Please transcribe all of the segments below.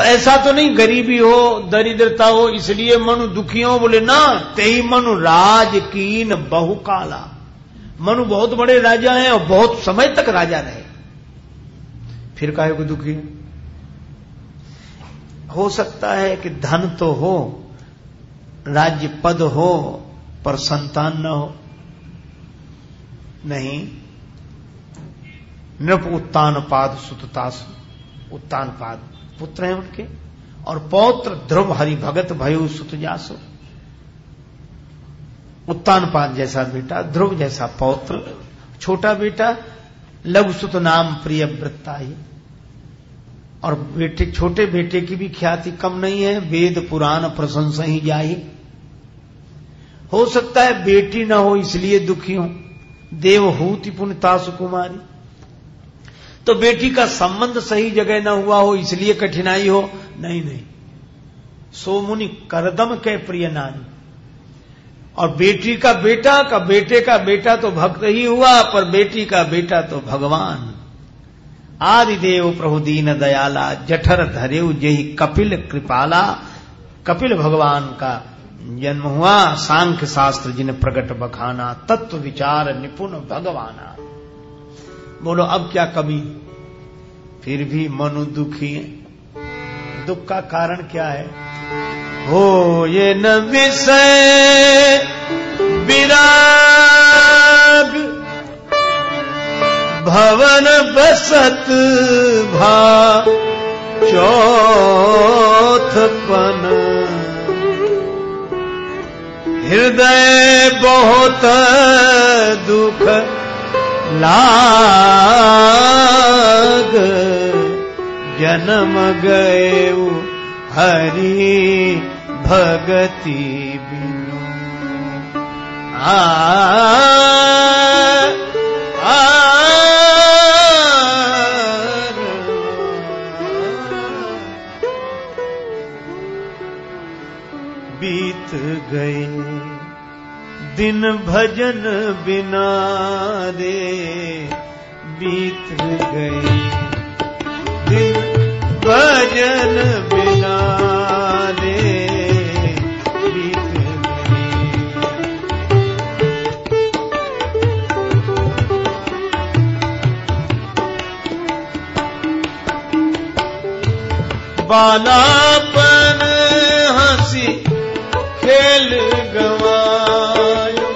ऐसा तो नहीं गरीबी हो दरिद्रता हो इसलिए मनु दुखी हो, बोले ना, तेई मनु राज कीन बहुकाला। मनु बहुत बड़े राजा हैं और बहुत समय तक राजा रहे, फिर काहे को दुखी है? हो सकता है कि धन तो हो, राज्य पद हो, पर संतान न हो। नहीं, नृप उत्तान पाद सुततासु, उत्तान पाद पुत्र हैं उनके, और पौत्र ध्रुव हरि भगत भयु सुत जासु। उत्तान पाद जैसा बेटा, ध्रुव जैसा पौत्र, छोटा बेटा लघु सुत नाम प्रिय वृत्ताहि। और बेटे, छोटे बेटे की भी ख्याति कम नहीं है, वेद पुराण प्रशंसा ही जाही। हो सकता है बेटी न हो इसलिए दुखी हो, देवहूति पुण्यतासु कुमारी। तो बेटी का संबंध सही जगह न हुआ हो इसलिए कठिनाई हो, नहीं नहीं, सो मुनि करदम के प्रिय नानी। और बेटी का बेटा का बेटे का बेटा तो भक्त ही हुआ, पर बेटी का बेटा तो भगवान। आदिदेव प्रभु दीन दयाला, जठर धरेउ जेहि कपिल कृपाला। कपिल भगवान का जन्म हुआ, सांख्य शास्त्र जिन प्रगट बखाना, तत्व विचार निपुण भगवाना। बोलो अब क्या कमी? फिर भी मनु दुखी है। दुख का कारण क्या है? हो ये न विषय विराग, भवन बसत भा चौथपन। हृदय बहुत दुख लाग, जन्म गए हरि भगति बिनु। बीत गए दिन भजन बिना रे, बीत गए दिन भजन बिना रे, बीत गए। बालापन हंसी खेल गवायो,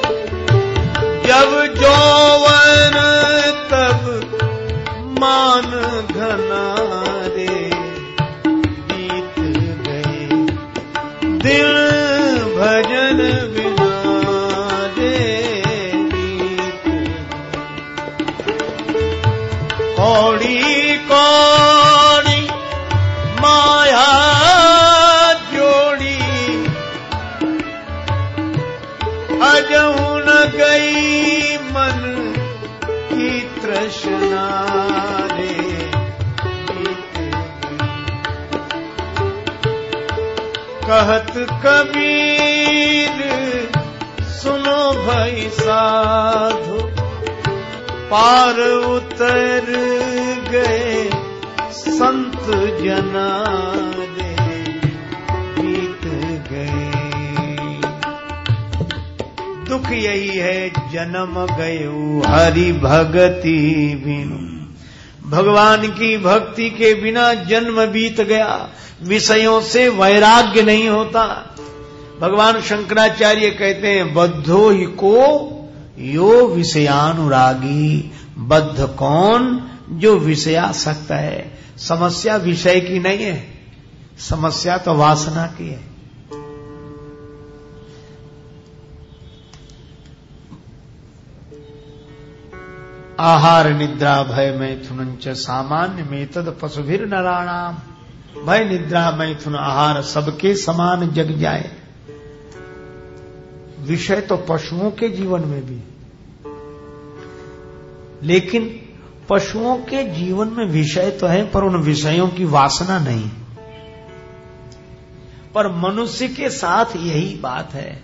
जब जौवन तब मान घना रे, बीत गए दिल भजन बिना रे, बीत गए। कौड़ी कौड़ी माया जोड़ी, अजहू न गई मन की तृष्णा रे, बीत गई। कहत कबीर सुनो भाई साधु, पार उतर गए संत जना रे, बीत गए। दुख यही है जन्म गयो हरि भगति बिनु। भगवान की भक्ति के बिना जन्म बीत गया, विषयों से वैराग्य नहीं होता। भगवान शंकराचार्य कहते हैं, बद्धो ही को यो विषयानुरागी। बद्ध कौन? जो विषयासक्त है। समस्या विषय की नहीं है, समस्या तो वासना की है। आहार निद्रा भय मैथुन च सामान्य में तद पशुभिर नराणाम। भय निद्रा मैथुन आहार सबके समान जग जाए। विषय तो पशुओं के जीवन में भी, लेकिन पशुओं के जीवन में विषय तो है, पर उन विषयों की वासना नहीं। पर मनुष्य के साथ यही बात है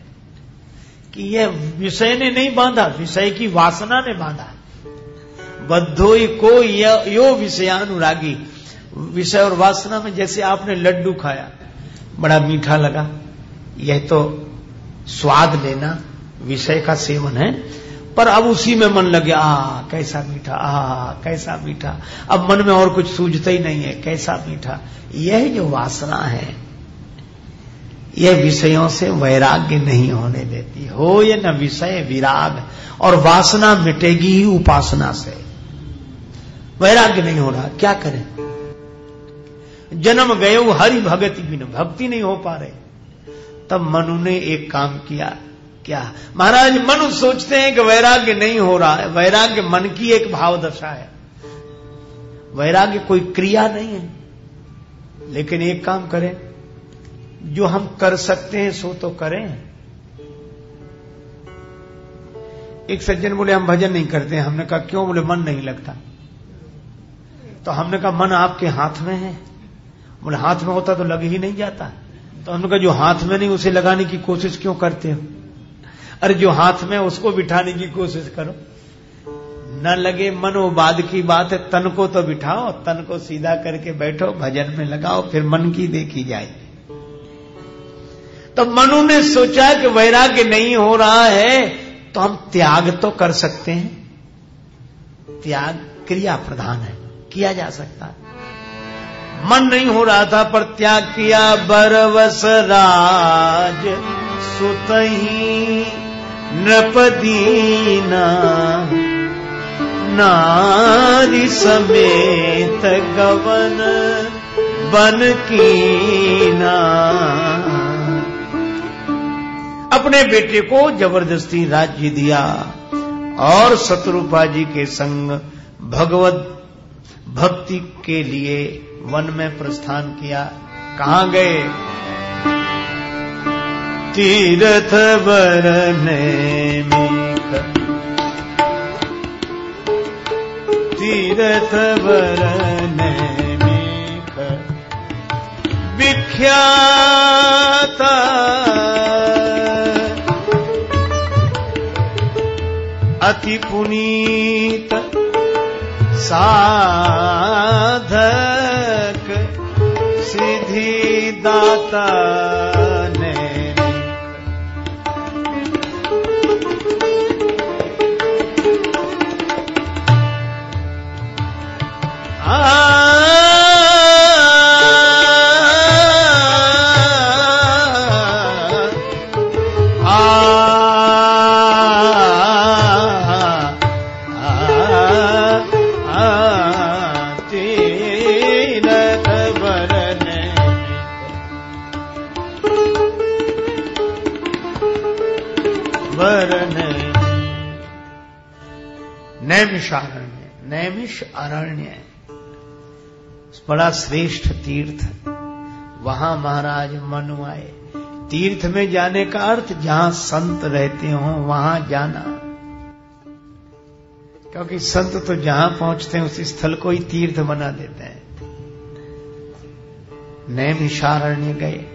कि यह विषय ने नहीं बांधा, विषय की वासना ने बांधा। बद्धोई को यो विषयानुरागी। विषय और वासना में जैसे आपने लड्डू खाया, बड़ा मीठा लगा, यह तो स्वाद लेना विषय का सेवन है, पर अब उसी में मन लग गया, कैसा मीठा, कैसा मीठा, अब मन में और कुछ सूझता ही नहीं है, कैसा मीठा। यह जो वासना है, यह विषयों से वैराग्य नहीं होने देती। हो ये न विषय विराग, और वासना मिटेगी ही उपासना से, वैराग्य नहीं हो रहा, क्या करें। जन्म गए हरि भगति बिन, भक्ति नहीं हो पा रहे। तब मनु ने एक काम किया, क्या महाराज, मनु सोचते हैं कि वैराग्य नहीं हो रहा है, वैराग्य मन की एक भाव दशा है, वैराग्य कोई क्रिया नहीं है। लेकिन एक काम करें, जो हम कर सकते हैं सो तो करें। एक सज्जन बोले हम भजन नहीं करते हैं। हमने कहा क्यों? बोले मन नहीं लगता। तो हमने कहा मन आपके हाथ में है। बोले हाथ में होता तो लग ही नहीं जाता। तो हमने कहा जो हाथ में नहीं उसे लगाने की कोशिश क्यों करते हो? अरे जो हाथ में उसको बिठाने की कोशिश करो। न लगे मन वो बाद की बात है, तन को तो बिठाओ, तन को सीधा करके बैठो, भजन में लगाओ, फिर मन की देखी जाएगी। तो मनु ने सोचा कि वैराग्य नहीं हो रहा है तो हम त्याग तो कर सकते हैं। त्याग क्रिया प्रधान है, किया जा सकता है। मन नहीं हो रहा था पर त्याग किया। बरवस राज सुतही नृपदीना, नारी समेत गवन बन कीना। अपने बेटे को जबरदस्ती राज्य दिया और शत्रुपा जी के संग भगवत भक्ति के लिए वन में प्रस्थान किया। कहां गए? तीर्थ बरने मीख, तीर्थ बरने मीख, विख्यात अति पुनीत साधक सिद्धि दाता ने। नैमिषारण्य, नैमिष अरण्य बड़ा श्रेष्ठ तीर्थ। वहां महाराज मनु आए। तीर्थ में जाने का अर्थ जहां संत रहते हो वहां जाना, क्योंकि संत तो जहां पहुंचते हैं उस स्थल को ही तीर्थ बना देते हैं। नैमिषारण्य गए।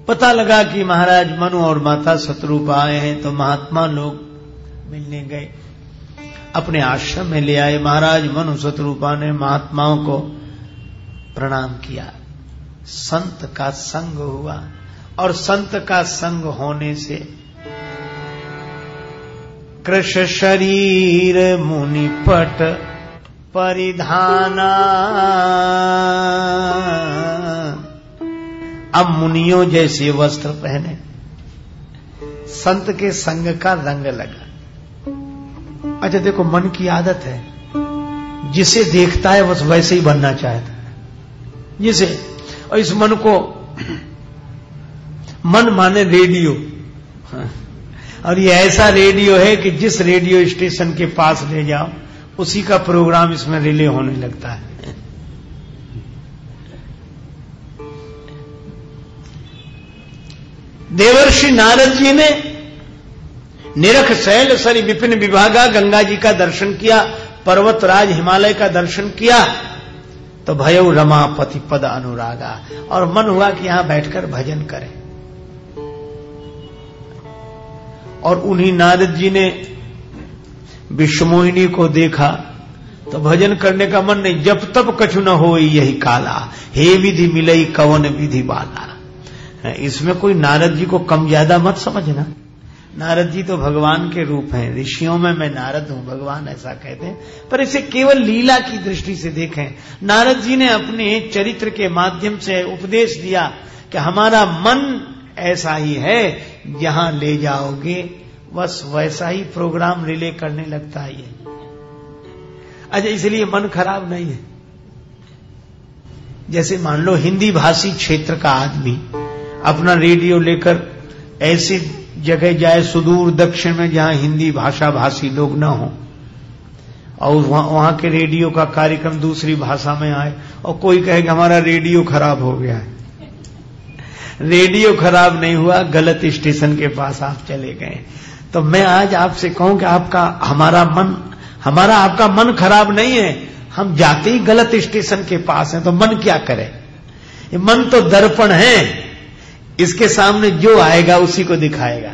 पता लगा कि महाराज मनु और माता शत्रुपा आए हैं, तो महात्मा लोग मिलने गए, अपने आश्रम में ले आए। महाराज मनु शत्रुपा ने महात्माओं को प्रणाम किया। संत का संग हुआ, और संत का संग होने से कृश शरीर मुनि पट परिधाना। अब मुनियों जैसे वस्त्र पहने। संत के संग का रंग लगा। अच्छा देखो, मन की आदत है, जिसे देखता है बस वैसे ही बनना चाहता है, जिसे। और इस मन को, मन माने रेडियो, और ये ऐसा रेडियो है कि जिस रेडियो स्टेशन के पास ले जाओ उसी का प्रोग्राम इसमें रिले होने लगता है। देवर्षि नारद जी ने निरख शैल सरि विपिन विभागा, गंगा जी का दर्शन किया, पर्वतराज हिमालय का दर्शन किया, तो भयउ रमापति पद अनुरागा, और मन हुआ कि यहां बैठकर भजन करें। और उन्हीं नारद जी ने विश्वमोहिनी को देखा तो भजन करने का मन नहीं। जब तब कछु न हो यही काला, हे विधि मिलई कवन विधि वाला। इसमें कोई नारद जी को कम ज्यादा मत समझना। नारद जी तो भगवान के रूप हैं, ऋषियों में मैं नारद हूं, भगवान ऐसा कहते हैं। पर इसे केवल लीला की दृष्टि से देखें। नारद जी ने अपने चरित्र के माध्यम से उपदेश दिया कि हमारा मन ऐसा ही है, जहां ले जाओगे बस वैसा ही प्रोग्राम रिले करने लगता है ये। अच्छा, इसलिए मन खराब नहीं है। जैसे मान लो हिंदी भाषी क्षेत्र का आदमी अपना रेडियो लेकर ऐसी जगह जाए सुदूर दक्षिण में जहां हिंदी भाषा भाषी लोग न हो, और वहां के रेडियो का कार्यक्रम दूसरी भाषा में आए और कोई कहे कि हमारा रेडियो खराब हो गया है। रेडियो खराब नहीं हुआ, गलत स्टेशन के पास आप चले गए। तो मैं आज आपसे कहूं कि हमारा आपका मन खराब नहीं है, हम जाते ही गलत स्टेशन के पास हैं, तो मन क्या करे? ये मन तो दर्पण है, इसके सामने जो आएगा उसी को दिखाएगा।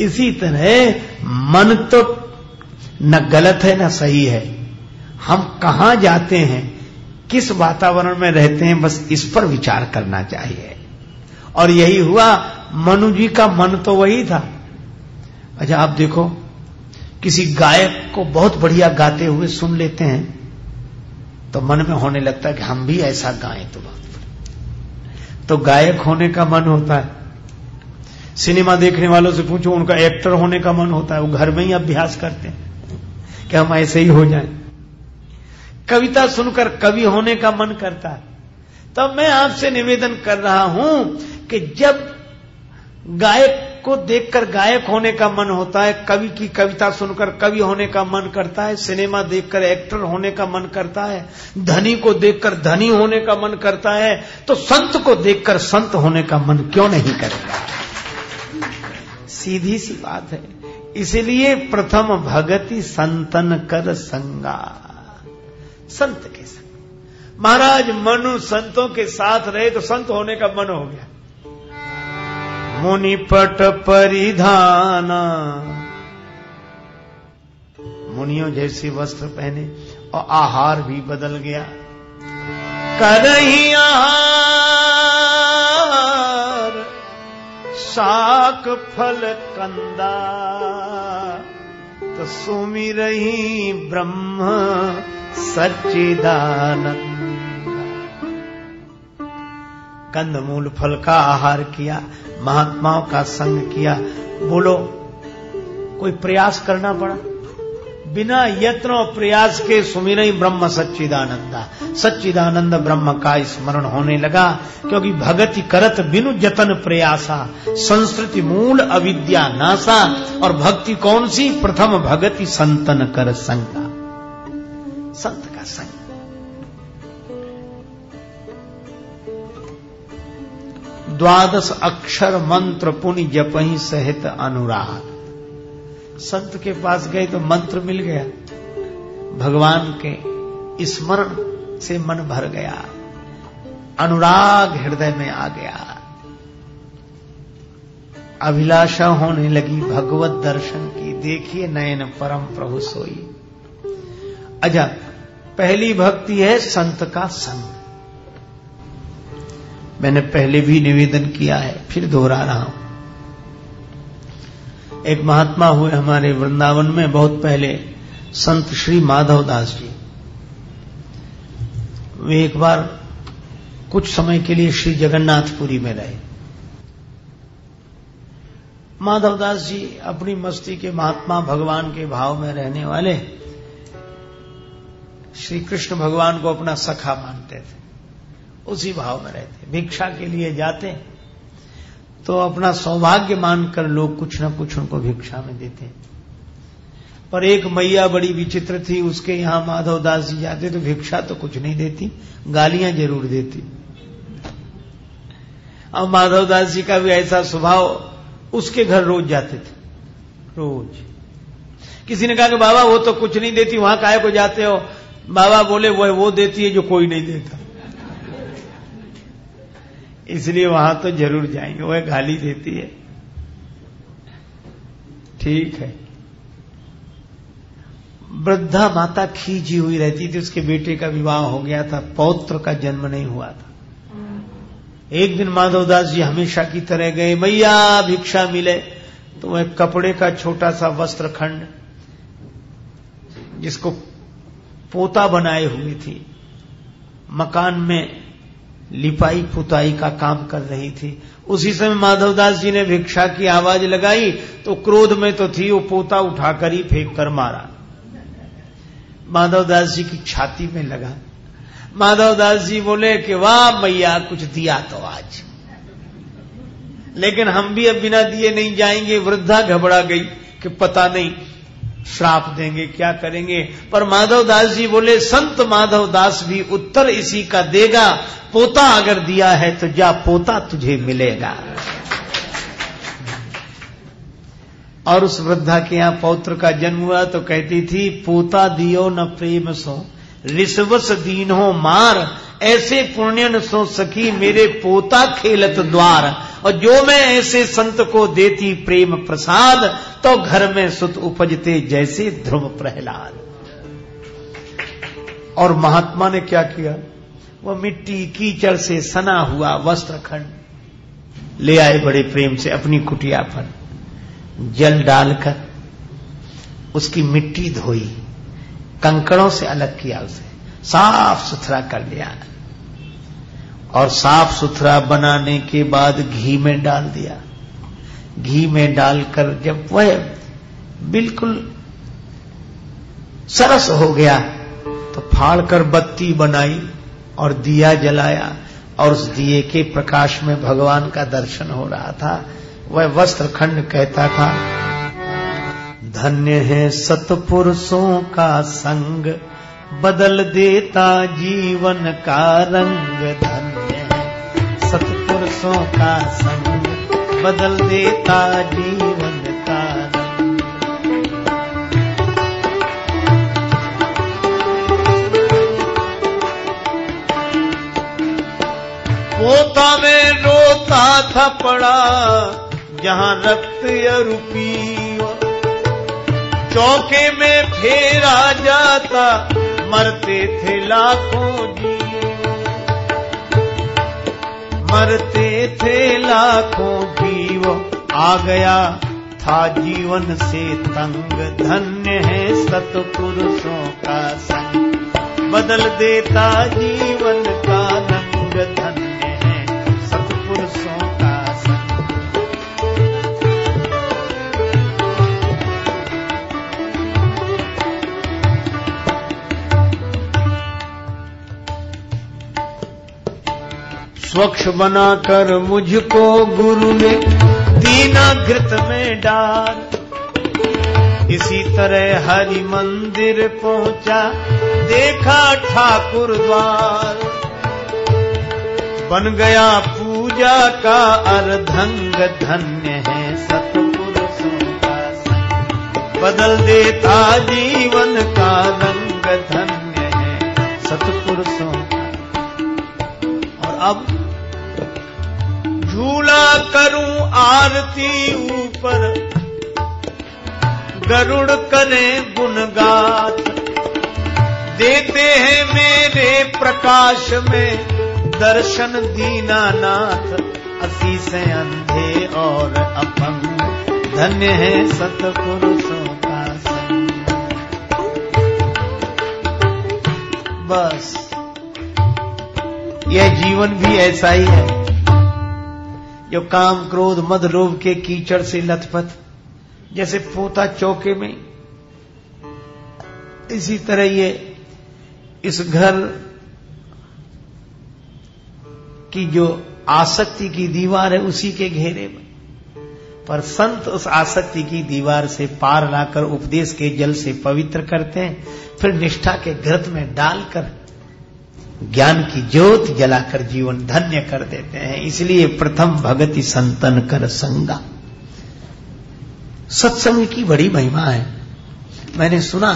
इसी तरह मन तो न गलत है न सही है, हम कहां जाते हैं, किस वातावरण में रहते हैं, बस इस पर विचार करना चाहिए। और यही हुआ, मनु जी का मन तो वही था। अच्छा, आप देखो किसी गायक को बहुत बढ़िया गाते हुए सुन लेते हैं तो मन में होने लगता है कि हम भी ऐसा गाएं तो गायक होने का मन होता है। सिनेमा देखने वालों से पूछो, उनका एक्टर होने का मन होता है, वो घर में ही अभ्यास करते हैं कि हम ऐसे ही हो जाएं। कविता सुनकर कवि होने का मन करता है। तब मैं आपसे निवेदन कर रहा हूं कि जब गायक को देखकर गायक होने का मन होता है, कवि की कविता सुनकर कवि होने का मन करता है, सिनेमा देखकर एक्टर होने का मन करता है, धनी को देखकर धनी होने का मन करता है, तो संत को देखकर संत होने का मन क्यों नहीं करेगा? सीधी सी बात है। इसलिए प्रथम भगति संतन कर संगा, संत के संग। महाराज मनु संतों के साथ रहे तो संत होने का मन हो गया। मुनिपट परिधाना, मुनियों जैसे वस्त्र पहने और आहार भी बदल गया। करही आहार शाक फल कंदा, तो सुमिरही ब्रह्म सच्चिदानंद। कंदमूल फल का आहार किया, महात्माओं का संग किया। बोलो, कोई प्रयास करना पड़ा? बिना यत्न और प्रयास के सुमिरई ब्रह्म सच्चिदानंदा, सच्चिदानंद ब्रह्म का स्मरण होने लगा। क्योंकि भगति करत बिनु जतन प्रयासा, संस्कृति मूल अविद्या नासा। और भक्ति कौन सी? प्रथम भगति संतन कर संगा, संत का संग। द्वादश अक्षर मंत्र पुनि जपहि सहित अनुराग। संत के पास गए तो मंत्र मिल गया, भगवान के स्मरण से मन भर गया, अनुराग हृदय में आ गया, अभिलाषा होने लगी भगवत दर्शन की। देखिए नयन परम प्रभु सोई। अच्छा, पहली भक्ति है संत का संग। मैंने पहले भी निवेदन किया है, फिर दोहरा रहा हूं। एक महात्मा हुए हमारे वृंदावन में बहुत पहले, संत श्री माधव दास जी। वे एक बार कुछ समय के लिए श्री जगन्नाथपुरी में रहे। माधव दास जी अपनी मस्ती के महात्मा, भगवान के भाव में रहने वाले, श्री कृष्ण भगवान को अपना सखा मानते थे, उसी भाव में रहते। भिक्षा के लिए जाते तो अपना सौभाग्य मानकर लोग कुछ न कुछ उनको भिक्षा में देते। पर एक मैया बड़ी विचित्र थी, उसके यहां माधव दास जी जाते तो भिक्षा तो कुछ नहीं देती, गालियां जरूर देती। अब माधव दास जी का भी ऐसा स्वभाव, उसके घर रोज जाते थे, रोज। किसी ने कहा कि बाबा वो तो कुछ नहीं देती, वहां काहे को जाते हो? बाबा बोले वो देती है जो कोई नहीं देता, इसलिए वहां तो जरूर जाएंगे, वह गाली देती है। ठीक है। वृद्धा माता खींची हुई रहती थी, उसके बेटे का विवाह हो गया था, पौत्र का जन्म नहीं हुआ था। एक दिन माधवदास जी हमेशा की तरह गए, मैया भिक्षा मिले, तो वह कपड़े का छोटा सा वस्त्र खंड जिसको पोता बनाए हुई थी, मकान में लिपाई पुताई का काम कर रही थी। उसी समय माधवदास जी ने भिक्षा की आवाज लगाई तो क्रोध में तो थी, वो पोता उठाकर ही फेंक कर मारा। माधवदास जी की छाती में लगा। माधवदास जी बोले कि वाह मैया, कुछ दिया तो आज, लेकिन हम भी अब बिना दिए नहीं जाएंगे। वृद्धा घबरा गई कि पता नहीं श्राप देंगे, क्या करेंगे। पर माधवदास जी बोले, संत माधवदास भी उत्तर इसी का देगा, पोता अगर दिया है तो जा, पोता तुझे मिलेगा। और उस वृद्धा के यहां पौत्र का जन्म हुआ तो कहती थी, पोता दियो न प्रेम सो रिसवस दीन हो मार, ऐसे पुण्यन सो सखी मेरे पोता खेलत द्वार। और जो मैं ऐसे संत को देती प्रेम प्रसाद, तो घर में सुत उपजते जैसे ध्रुव प्रहलाद। और महात्मा ने क्या किया, वह मिट्टी कीचड़ से सना हुआ वस्त्र खंड ले आए, बड़े प्रेम से अपनी कुटिया पर जल डालकर उसकी मिट्टी धोई, कंकड़ों से अलग किया, उसे साफ सुथरा कर लिया। और साफ सुथरा बनाने के बाद घी में डाल दिया। घी में डालकर जब वह बिल्कुल सरस हो गया तो फाड़कर बत्ती बनाई और दिया जलाया, और उस दिए के प्रकाश में भगवान का दर्शन हो रहा था। वह वस्त्र खंड कहता था, धन्य है सतपुरुषों का संग, बदल देता जीवन का रंग। धन्य है सतपुरुषों का संग, बदल देता जीवन का रंग। पोता में रोता था पड़ा, जहां रक्त यरूपी चौके में फेरा जाता, मरते थे लाखों जीव, मरते थे लाखों जीव, आ गया था जीवन से तंग। धन्य है सतपुरुषों का संग, बदल देता जीवन का रंग। धन्य है सतपुरुषों का संग। स्वच्छ बनाकर मुझको गुरु ने दीना घृत में डाल, इसी तरह हरि मंदिर पहुंचा, देखा ठाकुर द्वार, बन गया पूजा का अर्धंग। धन्य है सतपुरुषों का संग, बदल देता जीवन का रंग। धन्य है सतपुरुषों का। और अब झूला करूं आरती ऊपर, गरुड़ करें गुणगाथ, देते हैं मेरे प्रकाश में दर्शन दीनानाथ। असी से अंधे और अपंग, धन्य है सतपुरुषों का संग। बस यह जीवन भी ऐसा ही है, जो काम क्रोध मद लोभ के कीचड़ से लथपथ, जैसे पोता चौके में, इसी तरह ये इस घर की जो आसक्ति की दीवार है उसी के घेरे में। पर संत उस आसक्ति की दीवार से पार लाकर उपदेश के जल से पवित्र करते हैं, फिर निष्ठा के घृत में डालकर ज्ञान की ज्योत जलाकर जीवन धन्य कर देते हैं। इसलिए प्रथम भगति संतन कर संगा। सत्संग की बड़ी महिमा है। मैंने सुना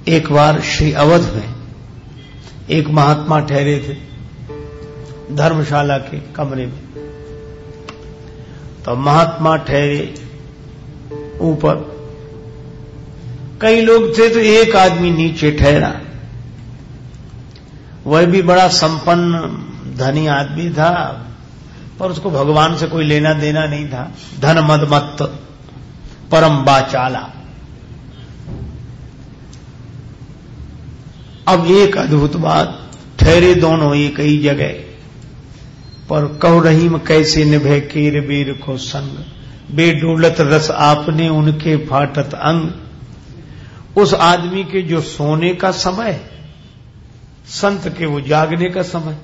एक बार श्री अवध में एक महात्मा ठहरे थे धर्मशाला के कमरे में। तो महात्मा ठहरे, ऊपर कई लोग थे तो एक आदमी नीचे ठहरा, वह भी बड़ा संपन्न धनी आदमी था, पर उसको भगवान से कोई लेना देना नहीं था। धन मद मत्त परम बाचाला। अब एक अद्भुत बात, ठहरे दोनों एक ही जगह, पर कहो रहीम कैसे निभे केर बेर को संग, बेडोलत रस आपने उनके फाटत अंग। उस आदमी के जो सोने का समय, संत के वो जागने का समय।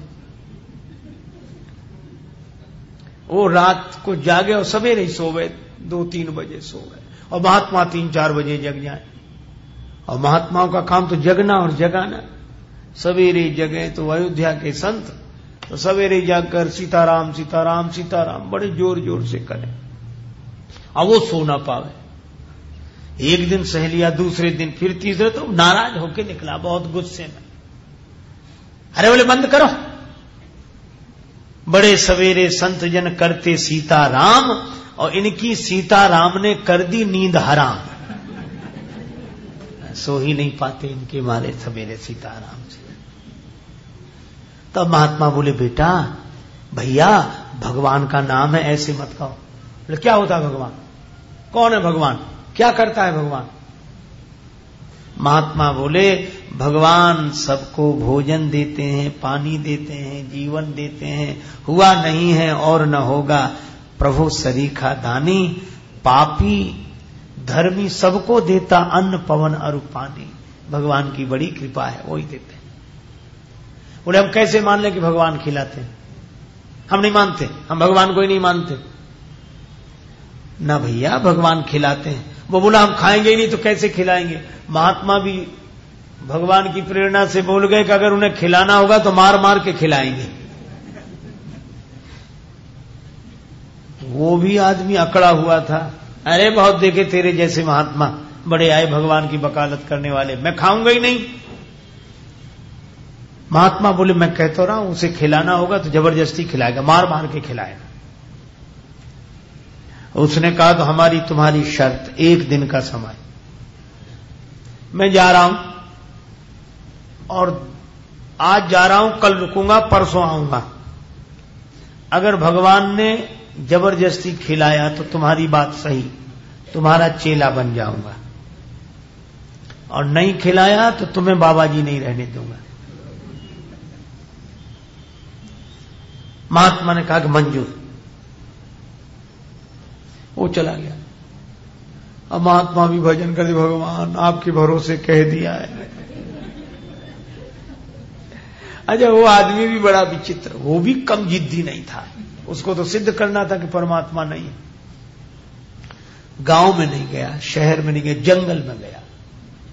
वो रात को जागे और सवेरे ही सो गए, 2-3 बजे सो गए, और महात्मा 3-4 बजे जग जाए। और महात्माओं का काम तो जगना और जगाना। सवेरे जगे तो अयोध्या के संत तो सवेरे जाकर सीताराम सीताराम सीताराम बड़े जोर जोर से करें, अब वो सो ना पावे। एक दिन सह लिया, दूसरे दिन, फिर तीसरे, तो नाराज होकर निकला बहुत गुस्से में। अरे बोले बंद करो। बड़े सवेरे संत जन करते सीताराम, और इनकी सीताराम ने कर दी नींद हराम। सो ही नहीं पाते इनके मारे सवेरे सीताराम से। तब महात्मा बोले बेटा भैया भगवान का नाम है, ऐसे मत कहो। बोले क्या होता है भगवान? कौन है भगवान? क्या करता है भगवान? महात्मा बोले भगवान सबको भोजन देते हैं, पानी देते हैं, जीवन देते हैं, हुआ नहीं है और न होगा। प्रभु सरीखा दानी, पापी धर्मी सबको देता अन्न पवन अरु पानी। भगवान की बड़ी कृपा है, वही देते हैं। बोले हम कैसे मान लें कि भगवान खिलाते हैं? हम नहीं मानते, हम भगवान को ही नहीं मानते। ना भैया भगवान खिलाते हैं। वो बोला हम खाएंगे ही नहीं तो कैसे खिलाएंगे? महात्मा भी भगवान की प्रेरणा से बोल गए कि अगर उन्हें खिलाना होगा तो मार मार के खिलाएंगे। वो भी आदमी अकड़ा हुआ था। अरे बहुत देखे तेरे जैसे महात्मा बड़े आए भगवान की वकालत करने वाले, मैं खाऊंगा ही नहीं। महात्मा बोले मैं कहता रहा हूं उसे खिलाना होगा तो जबरदस्ती खिलाएगा, मार मार के खिलाएगा। उसने कहा तो हमारी तुम्हारी शर्त 1 दिन का समय, मैं जा रहा हूं और आज जा रहा हूं, कल रुकूंगा, परसों आऊंगा। अगर भगवान ने जबरदस्ती खिलाया तो तुम्हारी बात सही, तुम्हारा चेला बन जाऊंगा, और नहीं खिलाया तो तुम्हें बाबा जी नहीं रहने दूंगा। महात्मा ने कहा कि मंजूर। वो चला गया। अब महात्मा भी भजन कर दे, भगवान आपके भरोसे कह दिया है। अच्छा वो आदमी भी बड़ा विचित्र, वो भी कम जिद्दी नहीं था। उसको तो सिद्ध करना था कि परमात्मा नहीं है। गांव में नहीं गया, शहर में नहीं गया, जंगल में गया,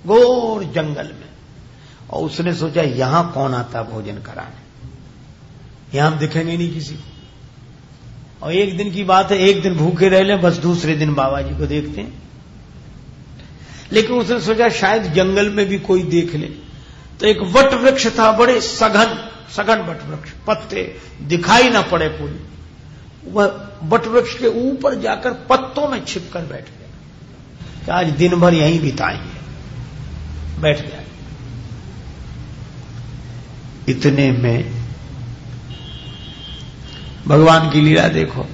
घोर जंगल में। और उसने सोचा यहां कौन आता भोजन कराने, यहां हम दिखेंगे नहीं किसी को। और एक दिन की बात है, एक दिन भूखे रह लें, बस दूसरे दिन बाबा जी को देखते हैं। लेकिन उसने सोचा शायद जंगल में भी कोई देख ले। तो एक वट वृक्ष था, बड़े सघन वट वृक्ष, पत्ते दिखाई ना पड़े कोई। वह वट वृक्ष के ऊपर जाकर पत्तों में छिपकर बैठ गया कि आज दिन भर यहीं बिताएंगे। बैठ गया। इतने में भगवान की लीला देखो,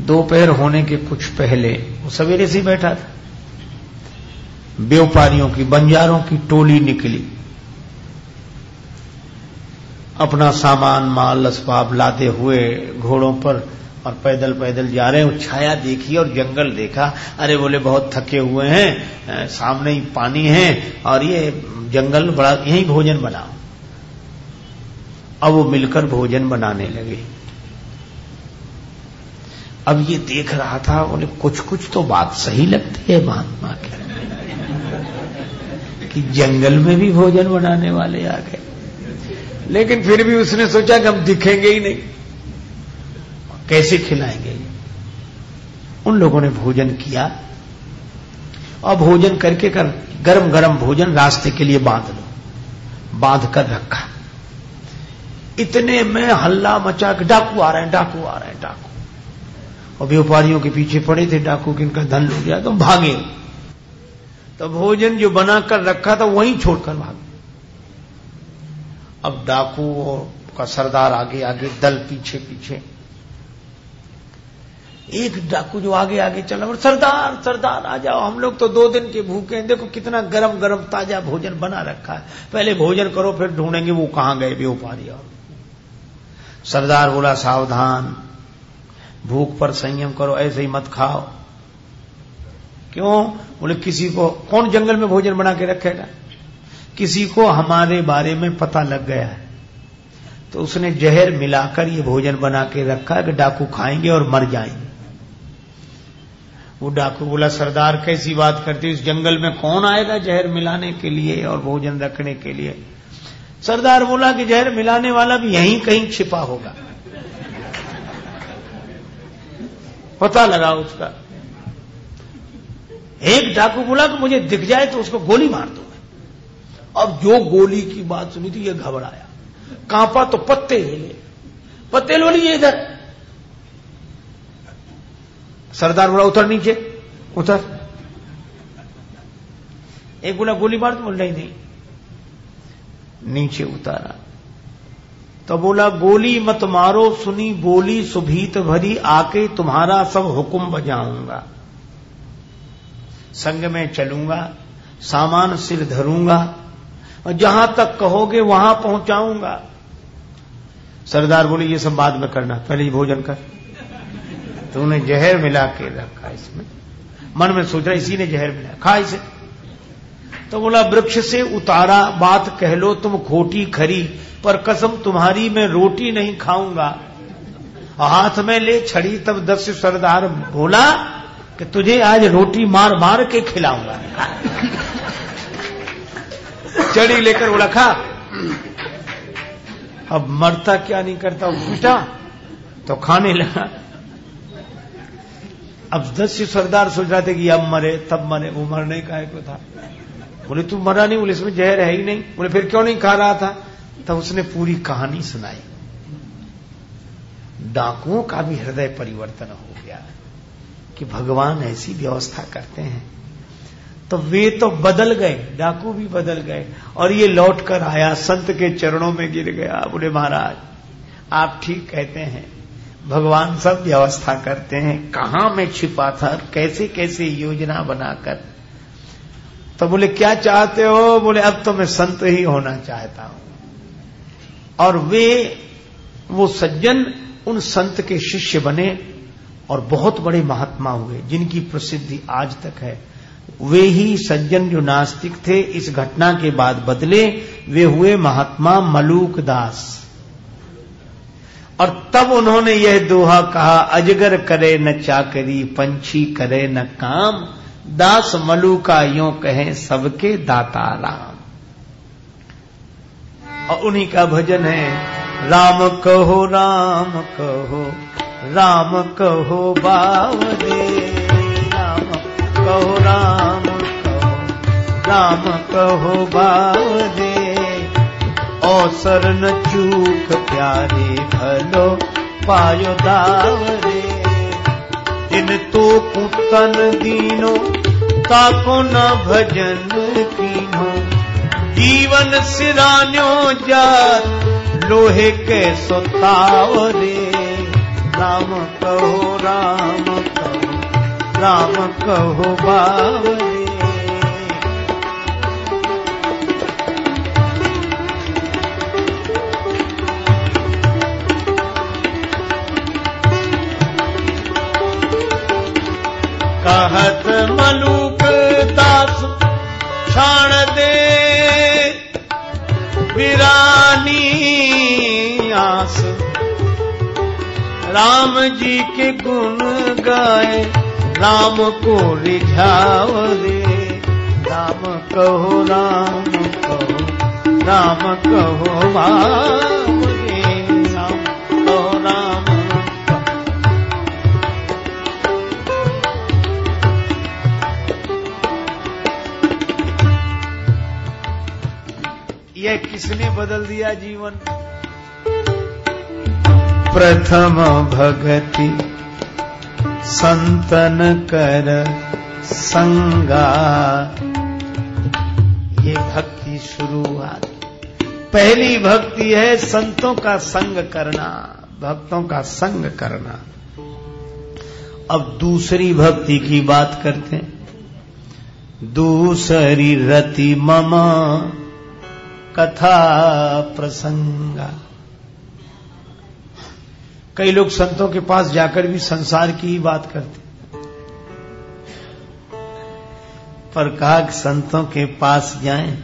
दोपहर होने के कुछ पहले वो सवेरे से ही बैठा था। व्यापारियों की, बंजारों की टोली निकली, अपना सामान माल असबाब लादे हुए घोड़ों पर, और पैदल पैदल जा रहे हैं। छाया देखी और जंगल देखा। अरे बोले बहुत थके हुए हैं, सामने ही पानी है और ये जंगल बड़ा, यहीं भोजन बनाओ। अब वो मिलकर भोजन बनाने लगे। अब ये देख रहा था, बोले कुछ कुछ तो बात सही लगती है महात्मा के कि जंगल में भी भोजन बनाने वाले आ गए। लेकिन फिर भी उसने सोचा कि हम दिखेंगे ही नहीं, कैसे खिलाएंगे। उन लोगों ने भोजन किया और भोजन करके गरम गरम भोजन रास्ते के लिए बांध लो, बांध कर रखा। इतने में हल्ला मचा कि डाकू आ रहे हैं, डाकू आ रहे हैं, डाकू। और व्यापारियों के पीछे पड़े थे डाकू कि इनका धन लूट गया, तो भागे। तो भोजन जो बनाकर रखा था वहीं छोड़कर भाग। अब डाकू का सरदार आगे आगे, दल पीछे पीछे। एक डाकू जो आगे आगे चला, और सरदार सरदार आ जाओ, हम लोग तो 2 दिन के भूखे हैं, देखो कितना गरम गरम ताजा भोजन बना रखा है, पहले भोजन करो फिर ढूंढेंगे वो कहां गए व्यापारी। और सरदार बोला सावधान, भूख पर संयम करो, ऐसे ही मत खाओ। क्यों? बोले किसी को, कौन जंगल में भोजन बना के रखेगा, किसी को हमारे बारे में पता लग गया है तो उसने जहर मिलाकर ये भोजन बना के रखा है कि डाकू खाएंगे और मर जाएंगे। वो डाकू बोला सरदार कैसी बात करते हो, इस जंगल में कौन आएगा जहर मिलाने के लिए और भोजन रखने के लिए। सरदार बोला कि जहर मिलाने वाला भी यहीं कहीं छिपा होगा, पता लगा उसका। एक डाकू बोला कि मुझे दिख जाए तो उसको गोली मार दूंगा। अब जो गोली की बात सुनी थी ये घबराया, कांपा तो पत्ते हिले, पत्ते लो लिए इधर। सरदार बोला उतर नीचे, उतर। एक बोला गोली मार दो, बोला नहीं। नीचे उतारा तो बोला गोली मत मारो, सुनी बोली सुभीत भरी, आके तुम्हारा सब हुक्म बजाऊंगा। संग में चलूंगा, सामान सिर धरूंगा और जहां तक कहोगे वहां पहुंचाऊंगा। सरदार बोले ये सब बाद में करना, पहले ही भोजन कर। तूने जहर मिला के रखा इसमें, मन में सोच रहा इसी ने जहर मिला, खा इसे। तो बोला वृक्ष से उतारा, बात कह लो तुम खोटी खरी, पर कसम तुम्हारी मैं रोटी नहीं खाऊंगा। हाथ में ले छड़ी, तब दस्यु सरदार बोला कि तुझे आज रोटी मार मार के खिलाऊंगा। छड़ी लेकर बोला खा। अब मरता क्या नहीं करता, उल्टा तो खाने लगा। अब दस्यु सरदार सोच रहे थे कि अब मरे तब मरे, वो मरने का है को था। बोले तू मरा नहीं, बोले इसमें जहर है ही नहीं। बोले फिर क्यों नहीं खा रहा था? तब उसने पूरी कहानी सुनाई। डाकुओं का भी हृदय परिवर्तन हो गया कि भगवान ऐसी व्यवस्था करते हैं। तो वे तो बदल गए, डाकू भी बदल गए, और ये लौट कर आया, संत के चरणों में गिर गया। बोले महाराज आप ठीक कहते हैं, भगवान सब व्यवस्था करते हैं, कहां मैं छिपा था, कैसे कैसे योजना बनाकर। तो बोले क्या चाहते हो? बोले अब तो मैं संत ही होना चाहता हूं। और वो सज्जन उन संत के शिष्य बने और बहुत बड़े महात्मा हुए, जिनकी प्रसिद्धि आज तक है। वे ही सज्जन जो नास्तिक थे इस घटना के बाद बदले, वे हुए महात्मा मलूक दास। और तब उन्होंने यह दोहा कहा, अजगर करे न चाकरी, पंछी करे न काम, दास मलूका यों कहें सबके दाता राम। और उन्हीं का भजन है, राम कहो राम कहो, राम कहो बावरे, राम कहो राम कहो, राम कहो बावरे। अवसर न चूक प्यारे, भलो पायो दावरे। जिन तो कुतन दीनो, ताको न भजन कीनो, जीवन सिरान्यो जात, लोहे के सोतावरे। राम कहो राम कहो, राम कहो बावरे। कहत मलूक दास छाण दे, वीरानी आस। राम जी के गुण गाए, राम को रिझाओ रे। राम कहो राम कहो, राम कहो बावरे। राम कहो राम कहो। यह किसने बदल दिया जीवन? प्रथम भगति संतन कर संगा, ये भक्ति शुरुआत। पहली भक्ति है संतों का संग करना, भक्तों का संग करना। अब दूसरी भक्ति की बात करते हैं। दूसरी रति मम कथा प्रसंगा। कई लोग संतों के पास जाकर भी संसार की ही बात करते, पर कहा कि संतों के पास जाएं।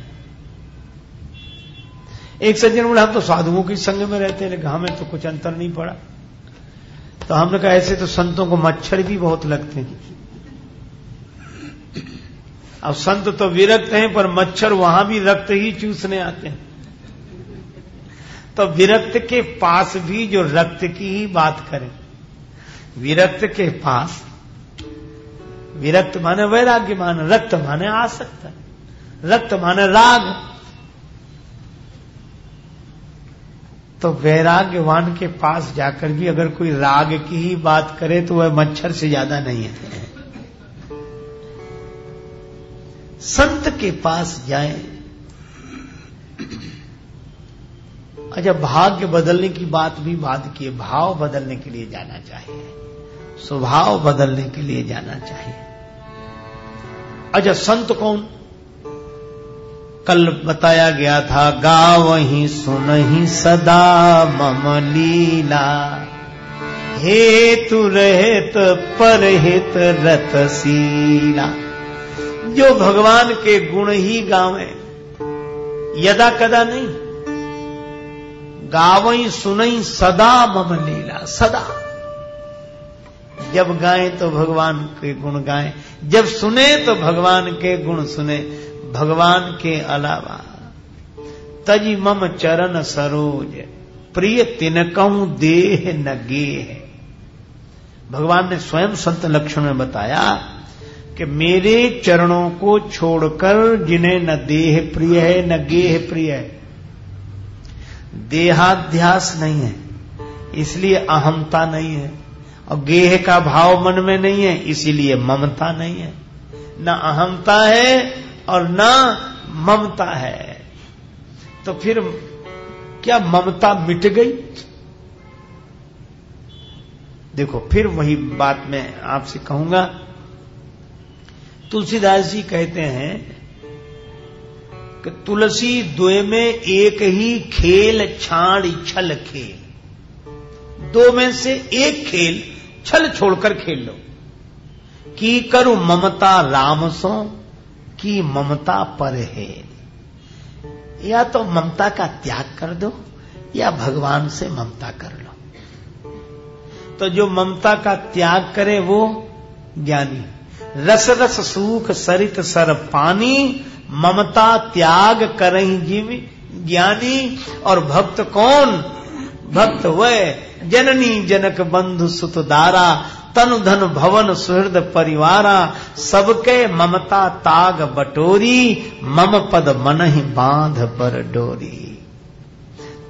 एक सज्जन बोला हम तो साधुओं के संग में रहते हैं, लेकिन हमें तो कुछ अंतर नहीं पड़ा। तो हमने कहा ऐसे तो संतों को मच्छर भी बहुत लगते हैं। अब संत तो विरक्त हैं, पर मच्छर वहां भी रक्त ही चूसने आते हैं। तो विरक्त के पास भी जो रक्त की ही बात करें, विरक्त के पास, विरक्त माने वैराग्य माने, रक्त माने आसक्त, रक्त माने राग। तो वैराग्यवान के पास जाकर भी अगर कोई राग की ही बात करे तो वह मच्छर से ज्यादा नहीं है। संत के पास जाएं। अच्छा, भाग्य बदलने की बात भी बात की है। भाव बदलने के लिए जाना चाहिए, स्वभाव बदलने के लिए जाना चाहिए। अच्छा, संत कौन? कल बताया गया था, गावहीं सुनहीं सदा मम लीला, हेतु रहित परहित रतशीला। जो भगवान के गुण ही गावे, यदा कदा नहीं। गावहीं सुनहीं सदा मम लीला, सदा। जब गाएं तो भगवान के गुण गाएं, जब सुने तो भगवान के गुण सुने, भगवान के अलावा। तजी मम चरण सरोज, प्रिय तिनकहूं देह न गेह। भगवान ने स्वयं संत लक्षण में बताया कि मेरे चरणों को छोड़कर जिन्हें न देह प्रिय है न गेह प्रिय है। देहाध्यास नहीं है, इसलिए अहमता नहीं है, और गेह का भाव मन में नहीं है, इसीलिए ममता नहीं है। न अहमता है और न ममता है, तो फिर क्या ममता मिट गई? देखो, फिर वही बात मैं आपसे कहूंगा। तुलसीदास जी कहते हैं कि तुलसी द्वय में एक ही खेल छाड़ छल खेल। दो में से एक खेल छल छोड़कर खेल लो। की करूं ममता राम सो, की ममता पर है। या तो ममता का त्याग कर दो, या भगवान से ममता कर लो। तो जो ममता का त्याग करे वो ज्ञानी। रस रस सूख सरित सर पानी, ममता त्याग करहीं जीव ज्ञानी। और भक्त कौन? भक्त वह जननी जनक बंधु सुत दारा, तनु धन भवन सुहृद परिवारा। सबके ममता ताग बटोरी, मम पद मनहि बांध पर डोरी।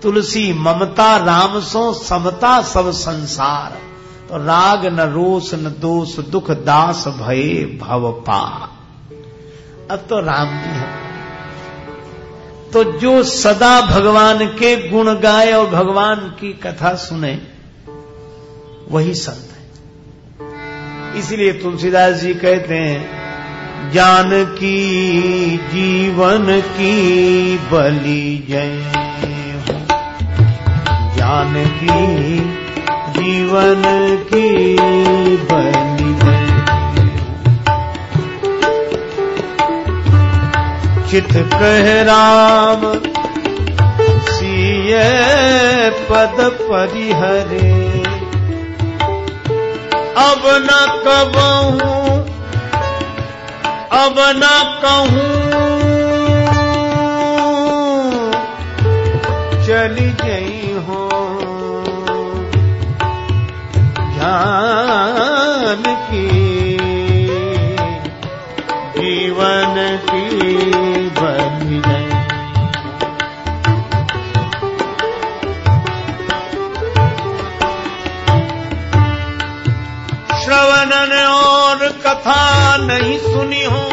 तुलसी ममता राम सो समता सब संसार। तो राग न रोष न दोष, दुख दास भये भव पार। अब तो राम जी है, तो जो सदा भगवान के गुण गाए और भगवान की कथा सुने वही संत है। इसलिए तुलसीदास जी कहते हैं, जानकी जीवन की बलि जय हो, जानकी जीवन की बलि जय। चित कह राम सिय पद परिहरे, अब न कबहूं अब न कहूं, चली गई हो जानकी जीवन की बलि जय। श्रवणन और कथा नहीं सुनी हो,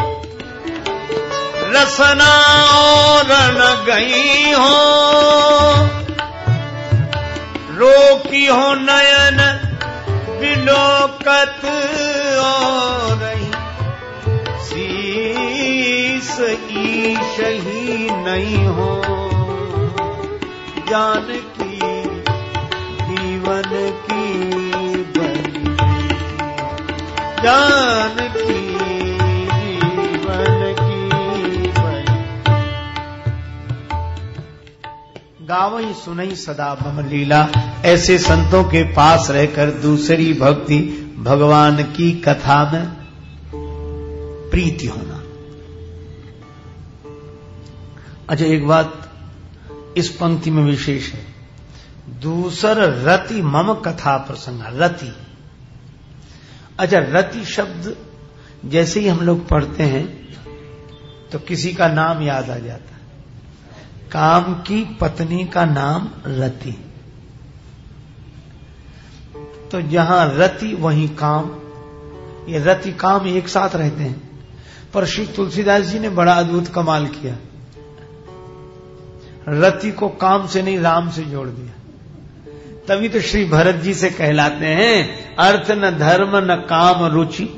रसना और न गई हो, रोकी हो नयन बिलोकत और रही, शीस ईश ही नहीं हो, जानकी जीवन की बलि, जानकी जीवन की बलि। गावई सुनई सदा मम लीला, ऐसे संतों के पास रहकर दूसरी भक्ति भगवान की कथा में प्रीति होना। अच्छा, एक बात इस पंक्ति में विशेष है, दूसर रति मम कथा प्रसंग। रति, अच्छा रति शब्द जैसे ही हम लोग पढ़ते हैं तो किसी का नाम याद आ जाता है। काम की पत्नी का नाम रति, तो जहां रति वहीं काम, ये रति काम एक साथ रहते हैं। पर श्री तुलसीदास जी ने बड़ा अद्भुत कमाल किया, रति को काम से नहीं राम से जोड़ दिया। तभी तो श्री भरत जी से कहलाते हैं, अर्थ न धर्म न काम रुचि,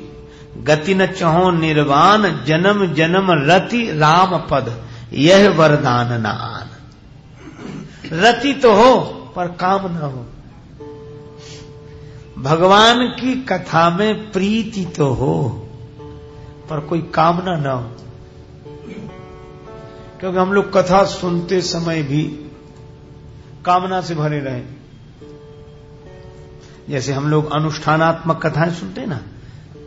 गति न चहो निर्वाण, जन्म जन्म रति राम पद, यह वरदान न आन। रति तो हो पर काम न हो। भगवान की कथा में प्रीति तो हो पर कोई कामना न हो, क्योंकि हम लोग कथा सुनते समय भी कामना से भरे रहे। जैसे हम लोग अनुष्ठानात्मक कथाएं सुनते ना,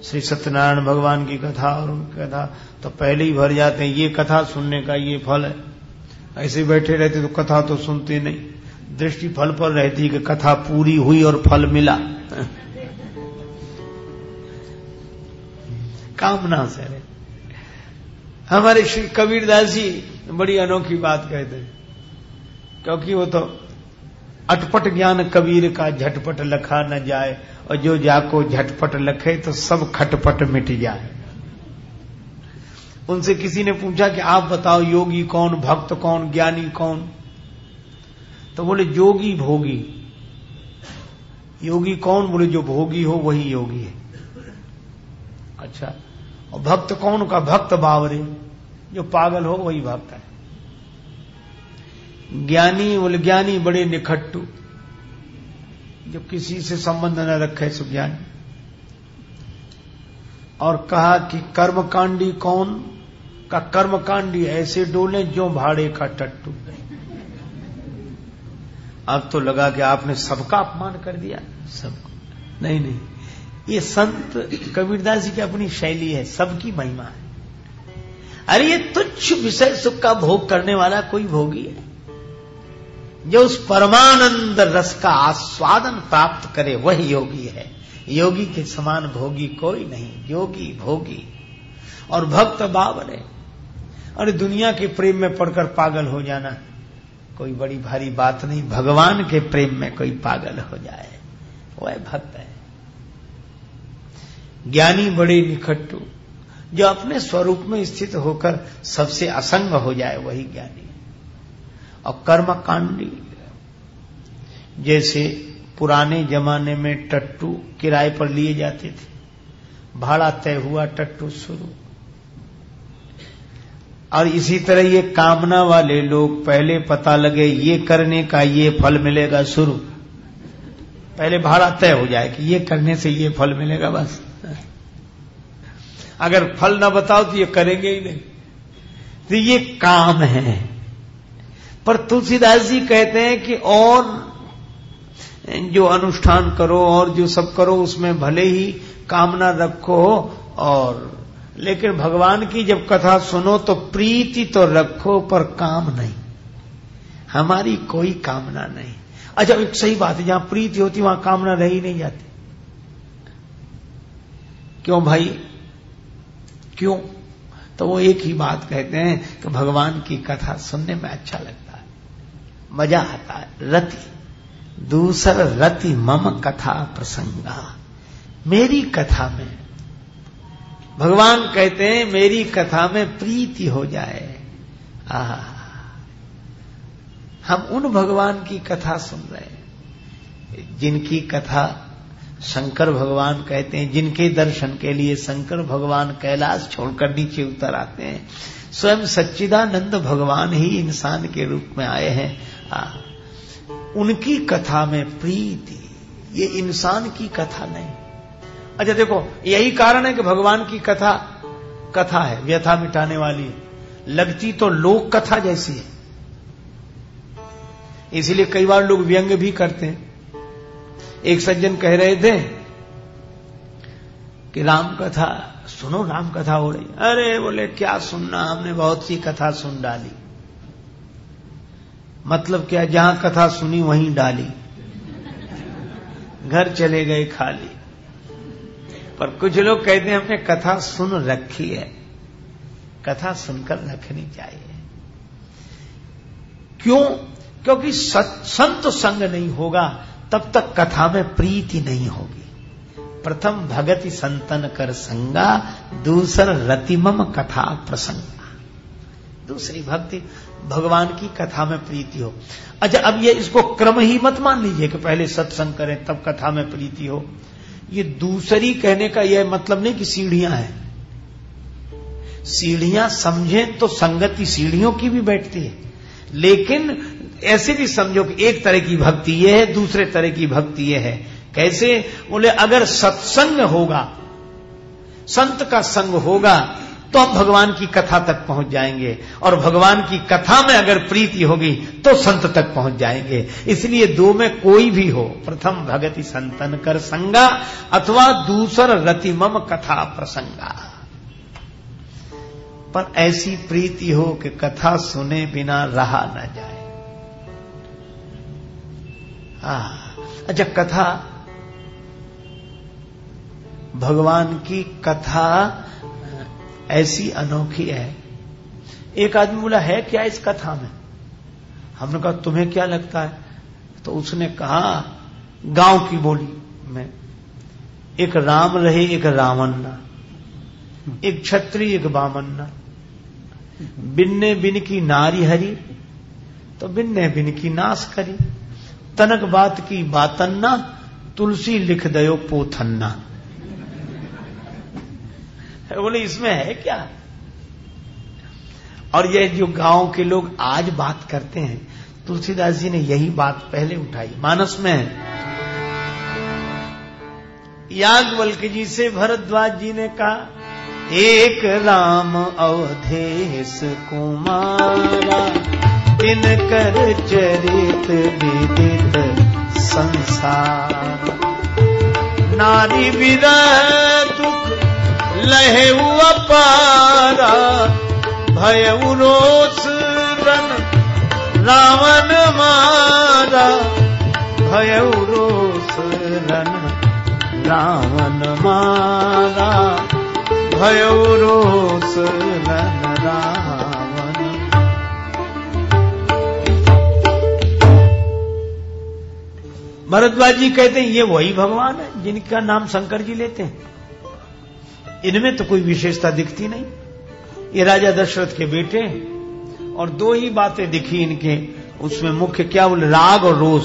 श्री सत्यनारायण भगवान की कथा और उनकी कथा, तो पहले ही भर जाते हैं, ये कथा सुनने का ये फल है। ऐसे बैठे रहते तो कथा तो सुनते नहीं, दृष्टि फल पर रहती कि कथा पूरी हुई और फल मिला। कामना से रहे। हमारे श्री कबीरदास जी बड़ी अनोखी बात कहते हैं, क्योंकि वो तो अटपट ज्ञान कबीर का झटपट लखा न जाए, और जो जाको झटपट लखे तो सब खटपट मिट जाए। उनसे किसी ने पूछा कि आप बताओ योगी कौन, भक्त कौन, ज्ञानी कौन? तो बोले जोगी भोगी। योगी कौन? बोले जो भोगी हो वही योगी है। अच्छा, और भक्त कौन? का भक्त बावरे, जो पागल हो वही भक्त है। ज्ञानी? बोले ज्ञानी बड़े निखट्टू, जो किसी से संबंध न रखे सो ज्ञानी। और कहा कि कर्मकांडी कौन? का कर्मकांडी ऐसे डोले जो भाड़े का टट्टू। अब तो लगा कि आपने सबका अपमान कर दिया, सबको। नहीं नहीं, ये संत कबीरदास जी की अपनी शैली है, सबकी महिमा है। अरे ये तुच्छ विषय सुख का भोग करने वाला कोई भोगी है, जो उस परमानंद रस का आस्वादन प्राप्त करे वही योगी है। योगी के समान भोगी कोई नहीं, योगी भोगी और भक्त बावरे। और दुनिया के प्रेम में पड़कर पागल हो जाना कोई बड़ी भारी बात नहीं, भगवान के प्रेम में कोई पागल हो जाए वह भक्त है। ज्ञानी बड़े निखट्टू, जो अपने स्वरूप में स्थित होकर सबसे असंग हो जाए वही ज्ञानी। और कर्मकांडी, जैसे पुराने जमाने में टट्टू किराए पर लिए जाते थे, भाड़ा तय हुआ टट्टू शुरू। और इसी तरह ये कामना वाले लोग पहले पता लगे ये करने का ये फल मिलेगा शुरू, पहले भाड़ा तय हो जाए कि ये करने से ये फल मिलेगा बस। अगर फल ना बताओ तो ये करेंगे ही नहीं, तो ये काम है। पर तुलसीदास जी कहते हैं कि और जो अनुष्ठान करो और जो सब करो उसमें भले ही कामना रखो, और लेकिन भगवान की जब कथा सुनो तो प्रीति तो रखो पर काम नहीं, हमारी कोई कामना नहीं। अच्छा, एक सही बात है, जहां प्रीति होती वहां कामना रह ही नहीं जाती। क्यों भाई, क्यों? तो वो एक ही बात कहते हैं कि भगवान की कथा सुनने में अच्छा लगता है, मजा आता है। रति, दूसर रति मम कथा प्रसंगा, मेरी कथा में भगवान कहते हैं मेरी कथा में प्रीति हो जाए। हम उन भगवान की कथा सुन रहे हैं जिनकी कथा शंकर भगवान कहते हैं, जिनके दर्शन के लिए शंकर भगवान कैलाश छोड़कर नीचे उतर आते हैं। स्वयं सच्चिदानंद भगवान ही इंसान के रूप में आए हैं। उनकी कथा में प्रीति, ये इंसान की कथा नहीं। अच्छा देखो, यही कारण है कि भगवान की कथा है, व्यथा मिटाने वाली, लगती तो लोक कथा जैसी है। इसलिए कई बार लोग व्यंग भी करते हैं। एक सज्जन कह रहे थे कि राम कथा सुनो, राम कथा हो रही। अरे बोले क्या सुनना, हमने बहुत सी कथा सुन डाली। मतलब क्या, जहां कथा सुनी वहीं डाली, घर चले गए खाली। पर कुछ लोग कहते हैं हमने कथा सुन रखी है। कथा सुनकर रखनी चाहिए। क्यों? क्योंकि संत संग नहीं होगा तब तक कथा में प्रीति नहीं होगी। प्रथम भगति संतन कर संगा, दूसर रतिमम कथा प्रसंगा। दूसरी भक्ति भगवान की कथा में प्रीति हो। अच्छा, अब ये इसको क्रम ही मत मान लीजिए कि पहले सत्संग करें तब कथा में प्रीति हो। ये दूसरी कहने का यह मतलब नहीं कि सीढ़ियां हैं। सीढ़ियां समझें तो संगति सीढ़ियों की भी बैठती है, लेकिन ऐसे भी समझो कि एक तरह की भक्ति ये है, दूसरे तरह की भक्ति ये है। कैसे? बोले अगर सत्संग होगा, संत का संग होगा तो हम भगवान की कथा तक पहुंच जाएंगे, और भगवान की कथा में अगर प्रीति होगी तो संत तक पहुंच जाएंगे। इसलिए दो में कोई भी हो, प्रथम भगति संतन कर संगा अथवा दूसर रतिमम कथा प्रसंगा। पर ऐसी प्रीति हो कि कथा सुने बिना रहा न जाए। अच्छा, कथा, भगवान की कथा ऐसी अनोखी है। एक आदमी बोला है क्या इस कथा में? हमने कहा तुम्हें क्या लगता है? तो उसने कहा गांव की बोली में, एक राम रहे एक रावण, एक छत्री एक बामन्ना, बिन्ने बिन की नारी हरी तो बिन्ने बिन की नाश करी, तनक बात की बातन्ना तुलसी लिख दयो पोथन्ना। बोले इसमें है क्या? और ये जो गांव के लोग आज बात करते हैं, तुलसीदास जी ने यही बात पहले उठाई। मानस में है, याज्ञवल्क्य जी से भरद्वाज जी ने कहा, एक राम अवधेश कुमारा, तिनकर चरित विदित संसार, नारी विरह दुख लहेउ अपारा, भयउ रोष रन रावण मारा, भयउ रोष रन रावण मारा, भयउ रोष रन रावण। भरद्वाज जी कहते हैं ये वही भगवान है जिनका नाम शंकर जी लेते हैं। इनमें तो कोई विशेषता दिखती नहीं। ये राजा दशरथ के बेटे, और दो ही बातें दिखी इनके, उसमें मुख्य क्या? बोले राग और रोष।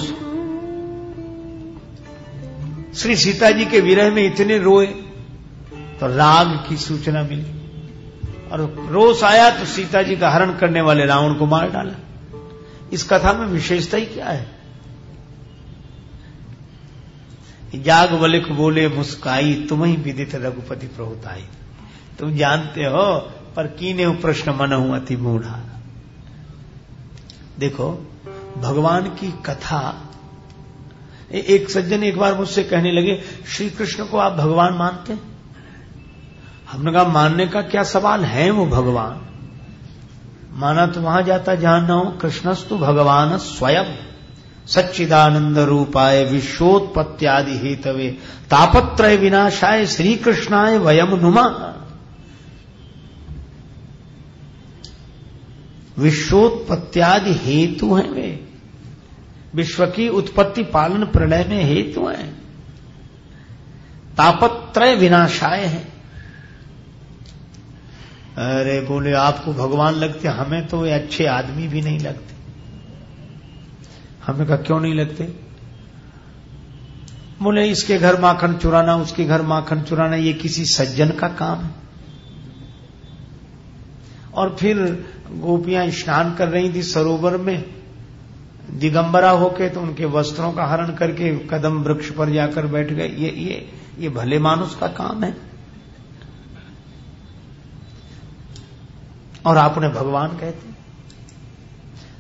श्री सीता जी के विरह में इतने रोए तो राग की सूचना मिली, और रोष आया तो सीता जी का हरण करने वाले रावण को मार डाला। इस कथा में विशेषता ही क्या है? याज्ञवल्क्य बोले मुस्काई, तुम ही विदित रघुपति प्रभुताई। तुम जानते हो पर कीने प्रश्न मनहु अति मूढ़ा। देखो भगवान की कथा। एक सज्जन एक बार मुझसे कहने लगे, श्री कृष्ण को आप भगवान मानते हैं? हमने कहा मानने का क्या सवाल है, वो भगवान। माना तो वहां जाता जहां न हो। कृष्णस्तु भगवान स्वयं सच्चिदानंद रूपाय विश्वोत्पत्त्यादि हेतवे तापत्रय विनाशाय श्री कृष्णाय वयम नुमा। विश्वोत्पत्त्यादि हेतु हैं वे, विश्व की उत्पत्ति पालन प्रलय में हेतु हैं। तापत्रय विनाशाय है, अरे बोले आपको भगवान लगते, हमें तो ये अच्छे आदमी भी नहीं लगते। हमें कहा क्यों नहीं लगते? बोले इसके घर माखन चुराना, उसके घर माखन चुराना, ये किसी सज्जन का काम है। और फिर गोपियां स्नान कर रही थी सरोवर में दिगंबरा होके, तो उनके वस्त्रों का हरण करके कदम वृक्ष पर जाकर बैठ गए। ये भले मानुष का काम है। और आप उन्हें भगवान कहते।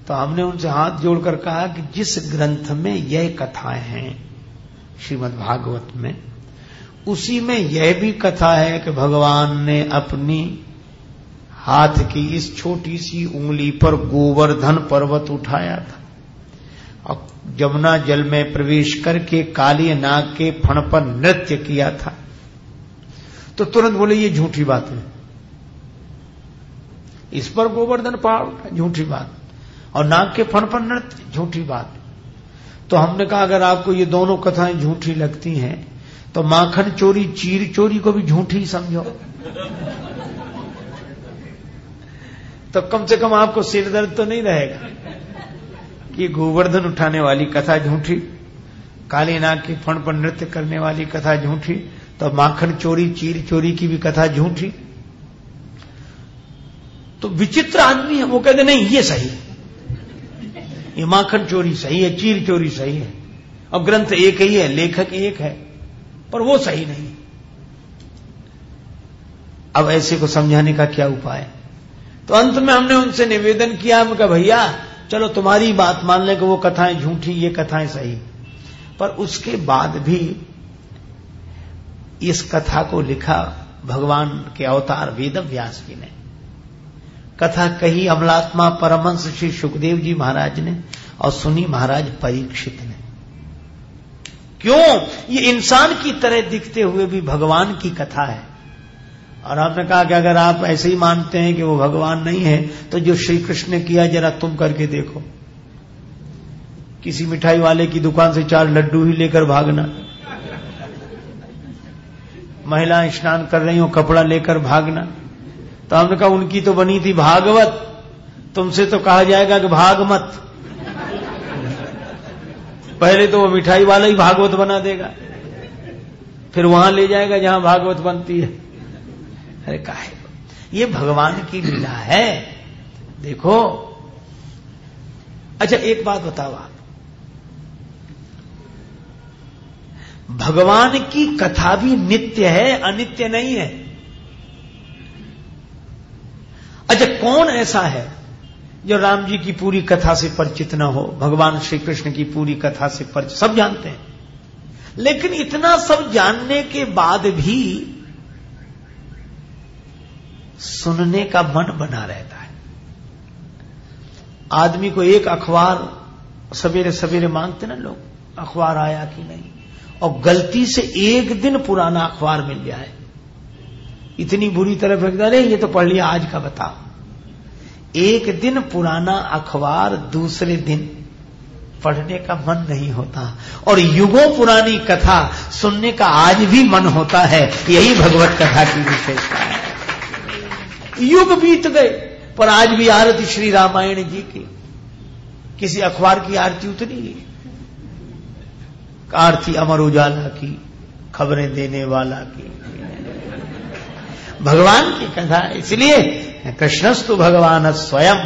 तो हमने उनसे हाथ जोड़कर कहा कि जिस ग्रंथ में यह कथाएं हैं श्रीमद् भागवत में, उसी में यह भी कथा है कि भगवान ने अपनी हाथ की इस छोटी सी उंगली पर गोवर्धन पर्वत उठाया था और जमुना जल में प्रवेश करके काली नाग के फण पर नृत्य किया था। तो तुरंत बोले ये झूठी बात है, इस पर गोवर्धन पहाड़ उठा, झूठी बात, और नाग के फण पर नृत्य, झूठी बात। तो हमने कहा अगर आपको ये दोनों कथाएं झूठी लगती हैं तो माखन चोरी चीर चोरी को भी झूठी समझो। तो कम से कम आपको सिर दर्द तो नहीं रहेगा कि गोवर्धन उठाने वाली कथा झूठी, काली नाग के फण पर नृत्य करने वाली कथा झूठी, तो माखन चोरी चीर चोरी की भी कथा झूठी। तो विचित्र आदमी है, वो कहते नहीं ये सही है, ये माखन चोरी सही है, चीर चोरी सही है, और ग्रंथ एक ही है, लेखक एक है, पर वो सही नहीं। अब ऐसे को समझाने का क्या उपाय? तो अंत में हमने उनसे निवेदन किया, हम कहा भैया चलो तुम्हारी बात मान लें कि वो कथाएं झूठी, ये कथाएं सही, पर उसके बाद भी इस कथा को लिखा भगवान के अवतार वेद व्यास जी ने। कथा कही अमलात्मा परमहंस श्री सुखदेव जी महाराज ने और सुनी महाराज परीक्षित ने। क्यों? ये इंसान की तरह दिखते हुए भी भगवान की कथा है। और आपने कहा कि अगर आप ऐसे ही मानते हैं कि वो भगवान नहीं है, तो जो श्री कृष्ण ने किया जरा तुम करके देखो। किसी मिठाई वाले की दुकान से 4 लड्डू ही लेकर भागना, महिलाएं स्नान कर रही हो कपड़ा लेकर भागना। तो हमने कहा उनकी तो बनी थी भागवत, तुमसे तो कहा जाएगा कि भाग मत। पहले तो वो मिठाई वाला ही भागवत बना देगा, फिर वहां ले जाएगा जहां भागवत बनती है। अरे काहे, ये भगवान की लीला है। देखो अच्छा एक बात बताओ आप, भगवान की कथा भी नित्य है, अनित्य नहीं है। अच्छा कौन ऐसा है जो राम जी की पूरी कथा से परिचित न हो, भगवान श्री कृष्ण की पूरी कथा से परिचित? सब जानते हैं, लेकिन इतना सब जानने के बाद भी सुनने का मन बना रहता है। आदमी को एक अखबार सवेरे सवेरे मांगते ना लोग, अखबार आया कि नहीं, और गलती से एक दिन पुराना अखबार मिल जाए, इतनी बुरी तरह फेंक दे, ये तो पढ़ लिया आज का, बताओ। एक दिन पुराना अखबार दूसरे दिन पढ़ने का मन नहीं होता, और युगों पुरानी कथा सुनने का आज भी मन होता है। यही भगवत कथा की विशेषता है। युग बीत गए पर आज भी आरती श्री रामायण जी की, किसी अखबार की आरती उतरी है? आरती अमर उजाला की, खबरें देने वाला की, भगवान की कथा। इसलिए कृष्णस्तु भगवान स्वयं,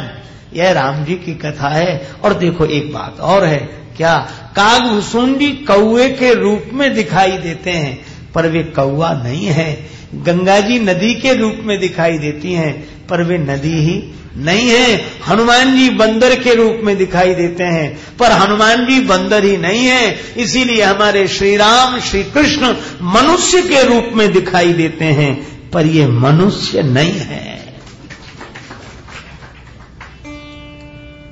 यह राम जी की कथा है। और देखो एक बात और है, क्या? कागभुसुंडी कौए के रूप में दिखाई देते हैं, पर वे कौआ नहीं है। गंगा जी नदी के रूप में दिखाई देती हैं, पर वे नदी ही नहीं है। हनुमान जी बंदर के रूप में दिखाई देते हैं, पर हनुमान जी बंदर ही नहीं है। इसीलिए हमारे श्री राम श्री कृष्ण मनुष्य के रूप में दिखाई देते हैं, पर ये मनुष्य नहीं है।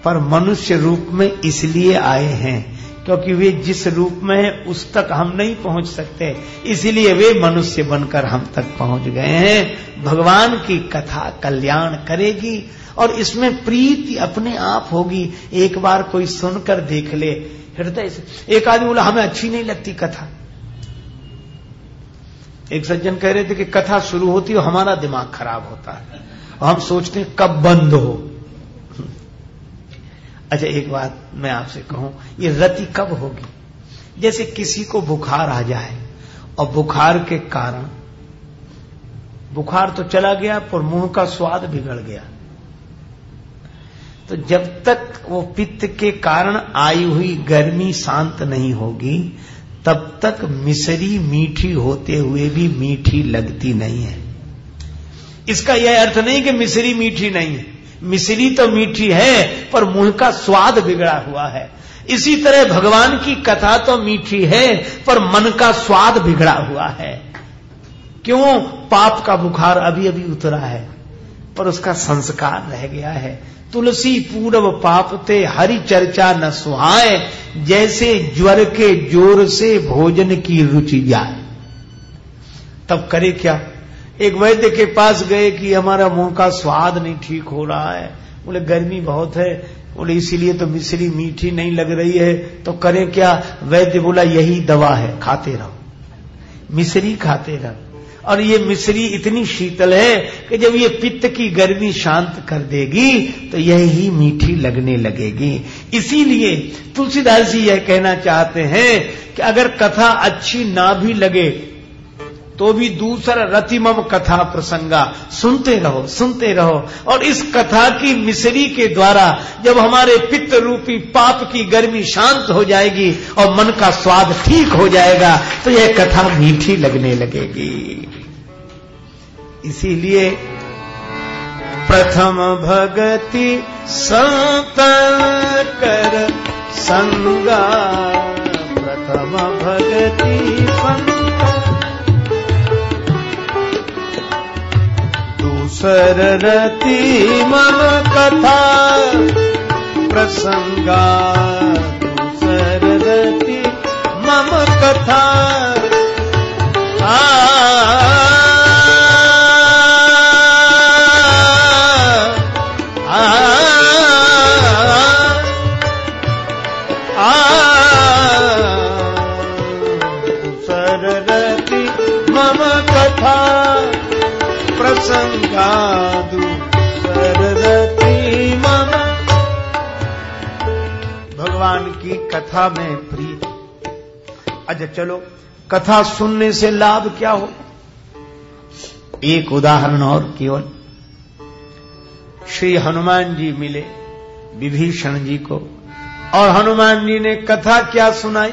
पर मनुष्य रूप में इसलिए आए हैं क्योंकि वे जिस रूप में है उस तक हम नहीं पहुंच सकते, इसीलिए वे मनुष्य बनकर हम तक पहुंच गए हैं। भगवान की कथा कल्याण करेगी और इसमें प्रीति अपने आप होगी। एक बार कोई सुनकर देख ले हृदय से। एक आदमी बोला हमें अच्छी नहीं लगती कथा। एक सज्जन कह रहे थे कि कथा शुरू होती है हमारा दिमाग खराब होता है, हम सोचते हैं कब बंद हो। अच्छा एक बात मैं आपसे कहूं, ये रति कब होगी? जैसे किसी को बुखार आ जाए और बुखार के कारण बुखार तो चला गया पर मुंह का स्वाद बिगड़ गया, तो जब तक वो पित्त के कारण आई हुई गर्मी शांत नहीं होगी तब तक मिश्री मीठी होते हुए भी मीठी लगती नहीं है। इसका यह अर्थ नहीं कि मिश्री मीठी नहीं है, मिश्री तो मीठी है पर मुंह का स्वाद बिगड़ा हुआ है। इसी तरह भगवान की कथा तो मीठी है पर मन का स्वाद बिगड़ा हुआ है। क्यों? पाप का बुखार अभी अभी उतरा है पर उसका संस्कार रह गया है। तुलसी पूर्व पाप ते हरि चर्चा न सुहाए, जैसे ज्वर के जोर से भोजन की रुचि जाए। तब करे क्या? एक वैद्य के पास गए कि हमारा मुंह का स्वाद नहीं ठीक हो रहा है। बोले गर्मी बहुत है, बोले इसीलिए तो मिश्री मीठी नहीं लग रही है, तो करें क्या? वैद्य बोला यही दवा है, खाते रहो, मिश्री खाते रहो। और ये मिश्री इतनी शीतल है कि जब ये पित्त की गर्मी शांत कर देगी तो यही मीठी लगने लगेगी। इसीलिए तुलसीदास जी यह कहना चाहते हैं कि अगर कथा अच्छी ना भी लगे तो भी दूसरा रतिमम कथा प्रसंगा, सुनते रहो सुनते रहो। और इस कथा की मिश्री के द्वारा जब हमारे पित्त रूपी पाप की गर्मी शांत हो जाएगी और मन का स्वाद ठीक हो जाएगा तो यह कथा मीठी लगने लगेगी। इसीलिए प्रथम भगति संत कर संगा, प्रथम भगति संत दूसर रति मम कथा प्रसंगा, दूसर रति मम कथा। दूसर रति मम कथा प्रसंगादु सररति मम। भगवान की कथा में प्रिय। अच्छा चलो, कथा सुनने से लाभ क्या हो? एक उदाहरण और केवल। श्री हनुमान जी मिले विभीषण जी को और हनुमान जी ने कथा क्या सुनाई?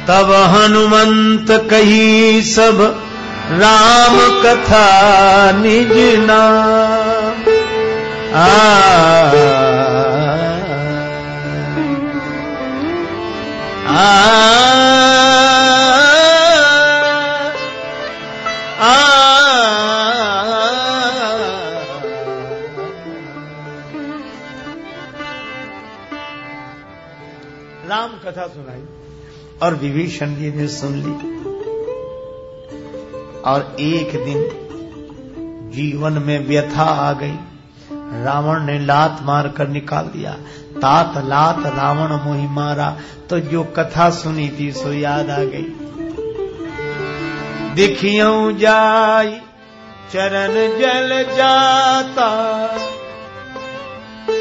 तब हनुमंत कही सब राम कथा निज नाम। राम कथा सुनाई और विभीषण जी ने सुन ली। और एक दिन जीवन में व्यथा आ गई, रावण ने लात मार कर निकाल दिया। तात लात रावण मोहि मारा, तो जो कथा सुनी थी सो याद आ गई। देखियो जाई चरण जल जाता,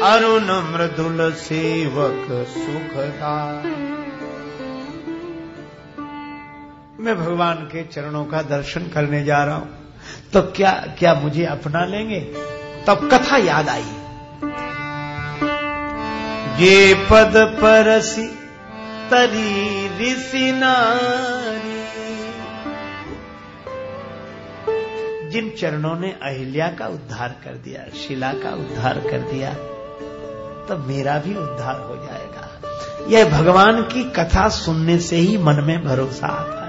अरुण मृदुल सेवक सुखदा। मैं भगवान के चरणों का दर्शन करने जा रहा हूं, तो क्या मुझे अपना लेंगे? तब कथा याद आई। ये पद परसी तरी ऋषि नारी, जिन चरणों ने अहिल्या का उद्धार कर दिया, शिला का उद्धार कर दिया, तब मेरा भी उद्धार हो जाएगा। यह भगवान की कथा सुनने से ही मन में भरोसा आता है।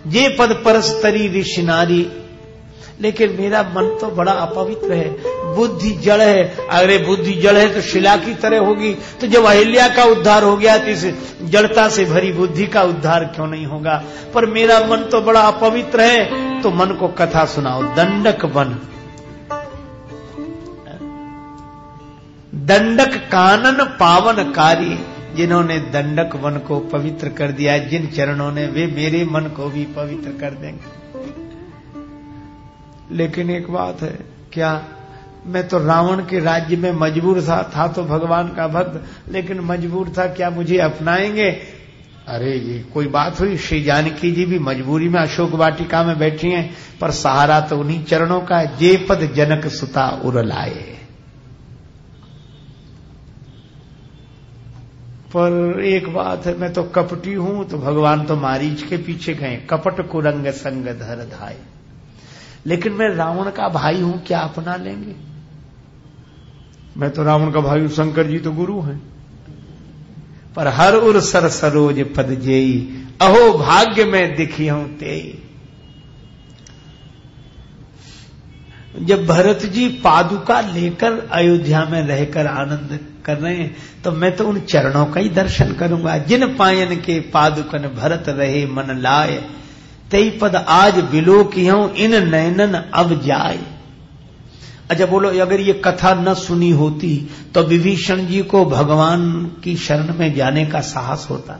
ये पद परस तरी ऋषि नारी, लेकिन मेरा मन तो बड़ा अपवित्र है, बुद्धि जड़ है। अरे बुद्धि जड़ है तो शिला की तरह होगी, तो जब अहिल्या का उद्धार हो गया तो इस जड़ता से भरी बुद्धि का उद्धार क्यों नहीं होगा? पर मेरा मन तो बड़ा अपवित्र है, तो मन को कथा सुनाओ। दंडक वन, दंडक कानन पावनकारी, जिन्होंने दंडक वन को पवित्र कर दिया, जिन चरणों ने, वे मेरे मन को भी पवित्र कर देंगे। लेकिन एक बात है, क्या मैं तो रावण के राज्य में मजबूर था तो भगवान का भक्त, लेकिन मजबूर था, क्या मुझे अपनाएंगे? अरे ये कोई बात हुई? श्री जानकी जी भी मजबूरी में अशोक वाटिका में बैठी हैं, पर सहारा तो उन्हीं चरणों का है। जे पद जनक सुता उर लाए। पर एक बात है, मैं तो कपटी हूं, तो भगवान तो मारीच के पीछे गए, कपट कुरंग संग धर धाय। लेकिन मैं रावण का भाई हूं, क्या अपना लेंगे? मैं तो रावण का भाई हूं, शंकर जी तो गुरु हैं। पर हर उर सर सरोज पद जेई, अहो भाग्य में दिखी हूं तेई। जब भरत जी पादुका लेकर अयोध्या में रहकर आनंद कर रहे हैं, तो मैं तो उन चरणों का ही दर्शन करूंगा। जिन पायन के पादुकन भरत रहे मन लाए, तेई पद आज बिलो की हूं इन नैनन अब जाए। अच्छा बोलो, अगर ये कथा न सुनी होती तो विभीषण जी को भगवान की शरण में जाने का साहस होता।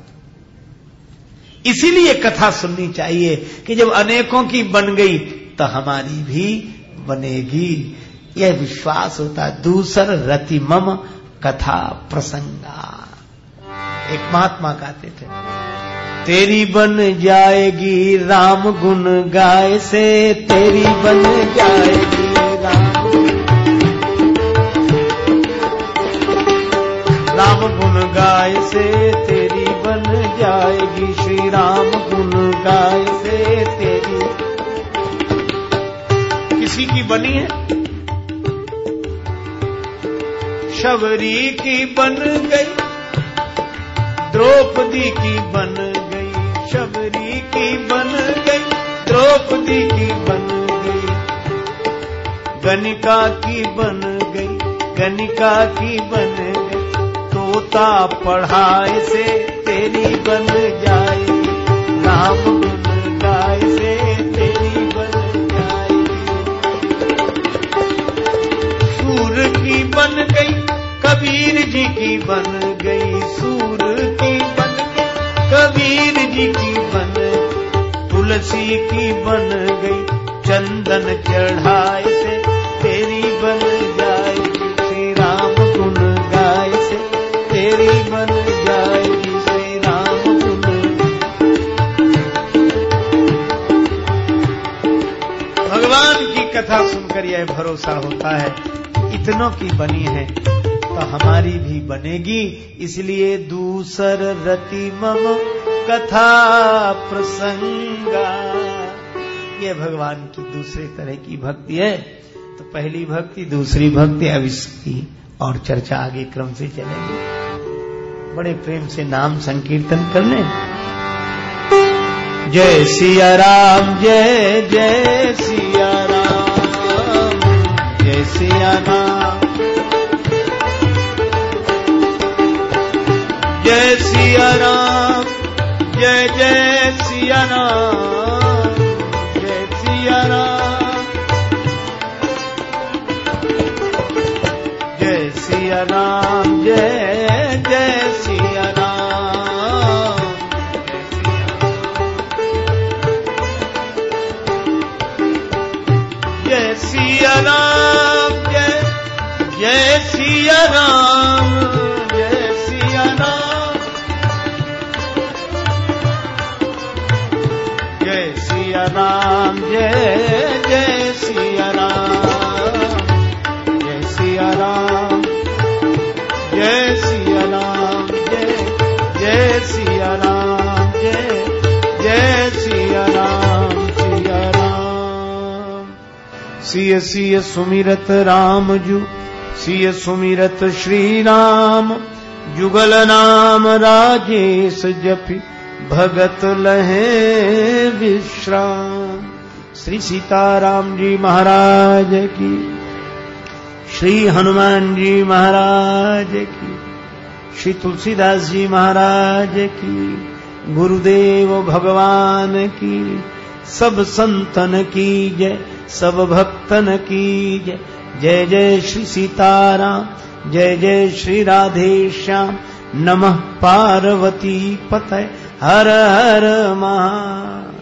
इसीलिए कथा सुननी चाहिए कि जब अनेकों की बन गई तो हमारी भी बनेगी, यह विश्वास होता। दूसर रति मम कथा प्रसंगा। एक महात्मा कहते थे, तेरी बन जाएगी राम गुण गाय से, तेरी बन जाएगी राम गुण गाय से, तेरी बन जाएगी श्री राम गुण गाय से तेरी। किसी की बनी है? शबरी की बन गई, द्रौपदी की बन गई, शबरी की बन गई, द्रौपदी की बन गई, गणिका की बन गई, गणिका की बन गई, तोता पढ़ाए से तेरी बन जाएगी, राम गुण गाय से तेरी बन जाएगी। सूर की बन गई, कबीर जी की बन गई, सूर की बन गई, कबीर जी की बन, तुलसी की बन गई, चंदन चढ़ाए से तेरी बन जाएगी, श्री राम गुण गाय से तेरी बन जाएगी, श्री राम गुण। भगवान की कथा सुनकर यह भरोसा होता है, इतनों की बनी है तो हमारी भी बनेगी। इसलिए दूसर रति मम कथा प्रसंगा। ये भगवान की दूसरे तरह की भक्ति है। तो पहली भक्ति, दूसरी भक्ति, अब इसकी और चर्चा आगे क्रम से चलेगी। बड़े प्रेम से नाम संकीर्तन कर लें। जय सिया राम, जय जय सिया राम, जय सिया राम, जय सिया राम, जय जय सिया राम, जय सिया राम, जय सिया राम, जय जय सिया राम, जय सिया राम, जय जय सिया राम, जय सिया राम, जय सिया राम, जय जय सिया राम, जय सिया राम, जय सिया राम, जय जय सिया राम, जय जय सिया राम, सिया राम। सिय सिय सुमिरत राम जू, सिय सुमिरत श्री राम, जुगल नाम राजेश जपि भगत लहे विश्राम। श्री सीताराम जी महाराज की, श्री हनुमान जी महाराज की, श्री तुलसीदास जी महाराज की, गुरुदेव भगवान की, सब संतन की जय, सब भक्तन की जय। जय जय श्री सीताराम, जय जय श्री राधे श्याम, नमः पार्वती पतये, हर हर महा।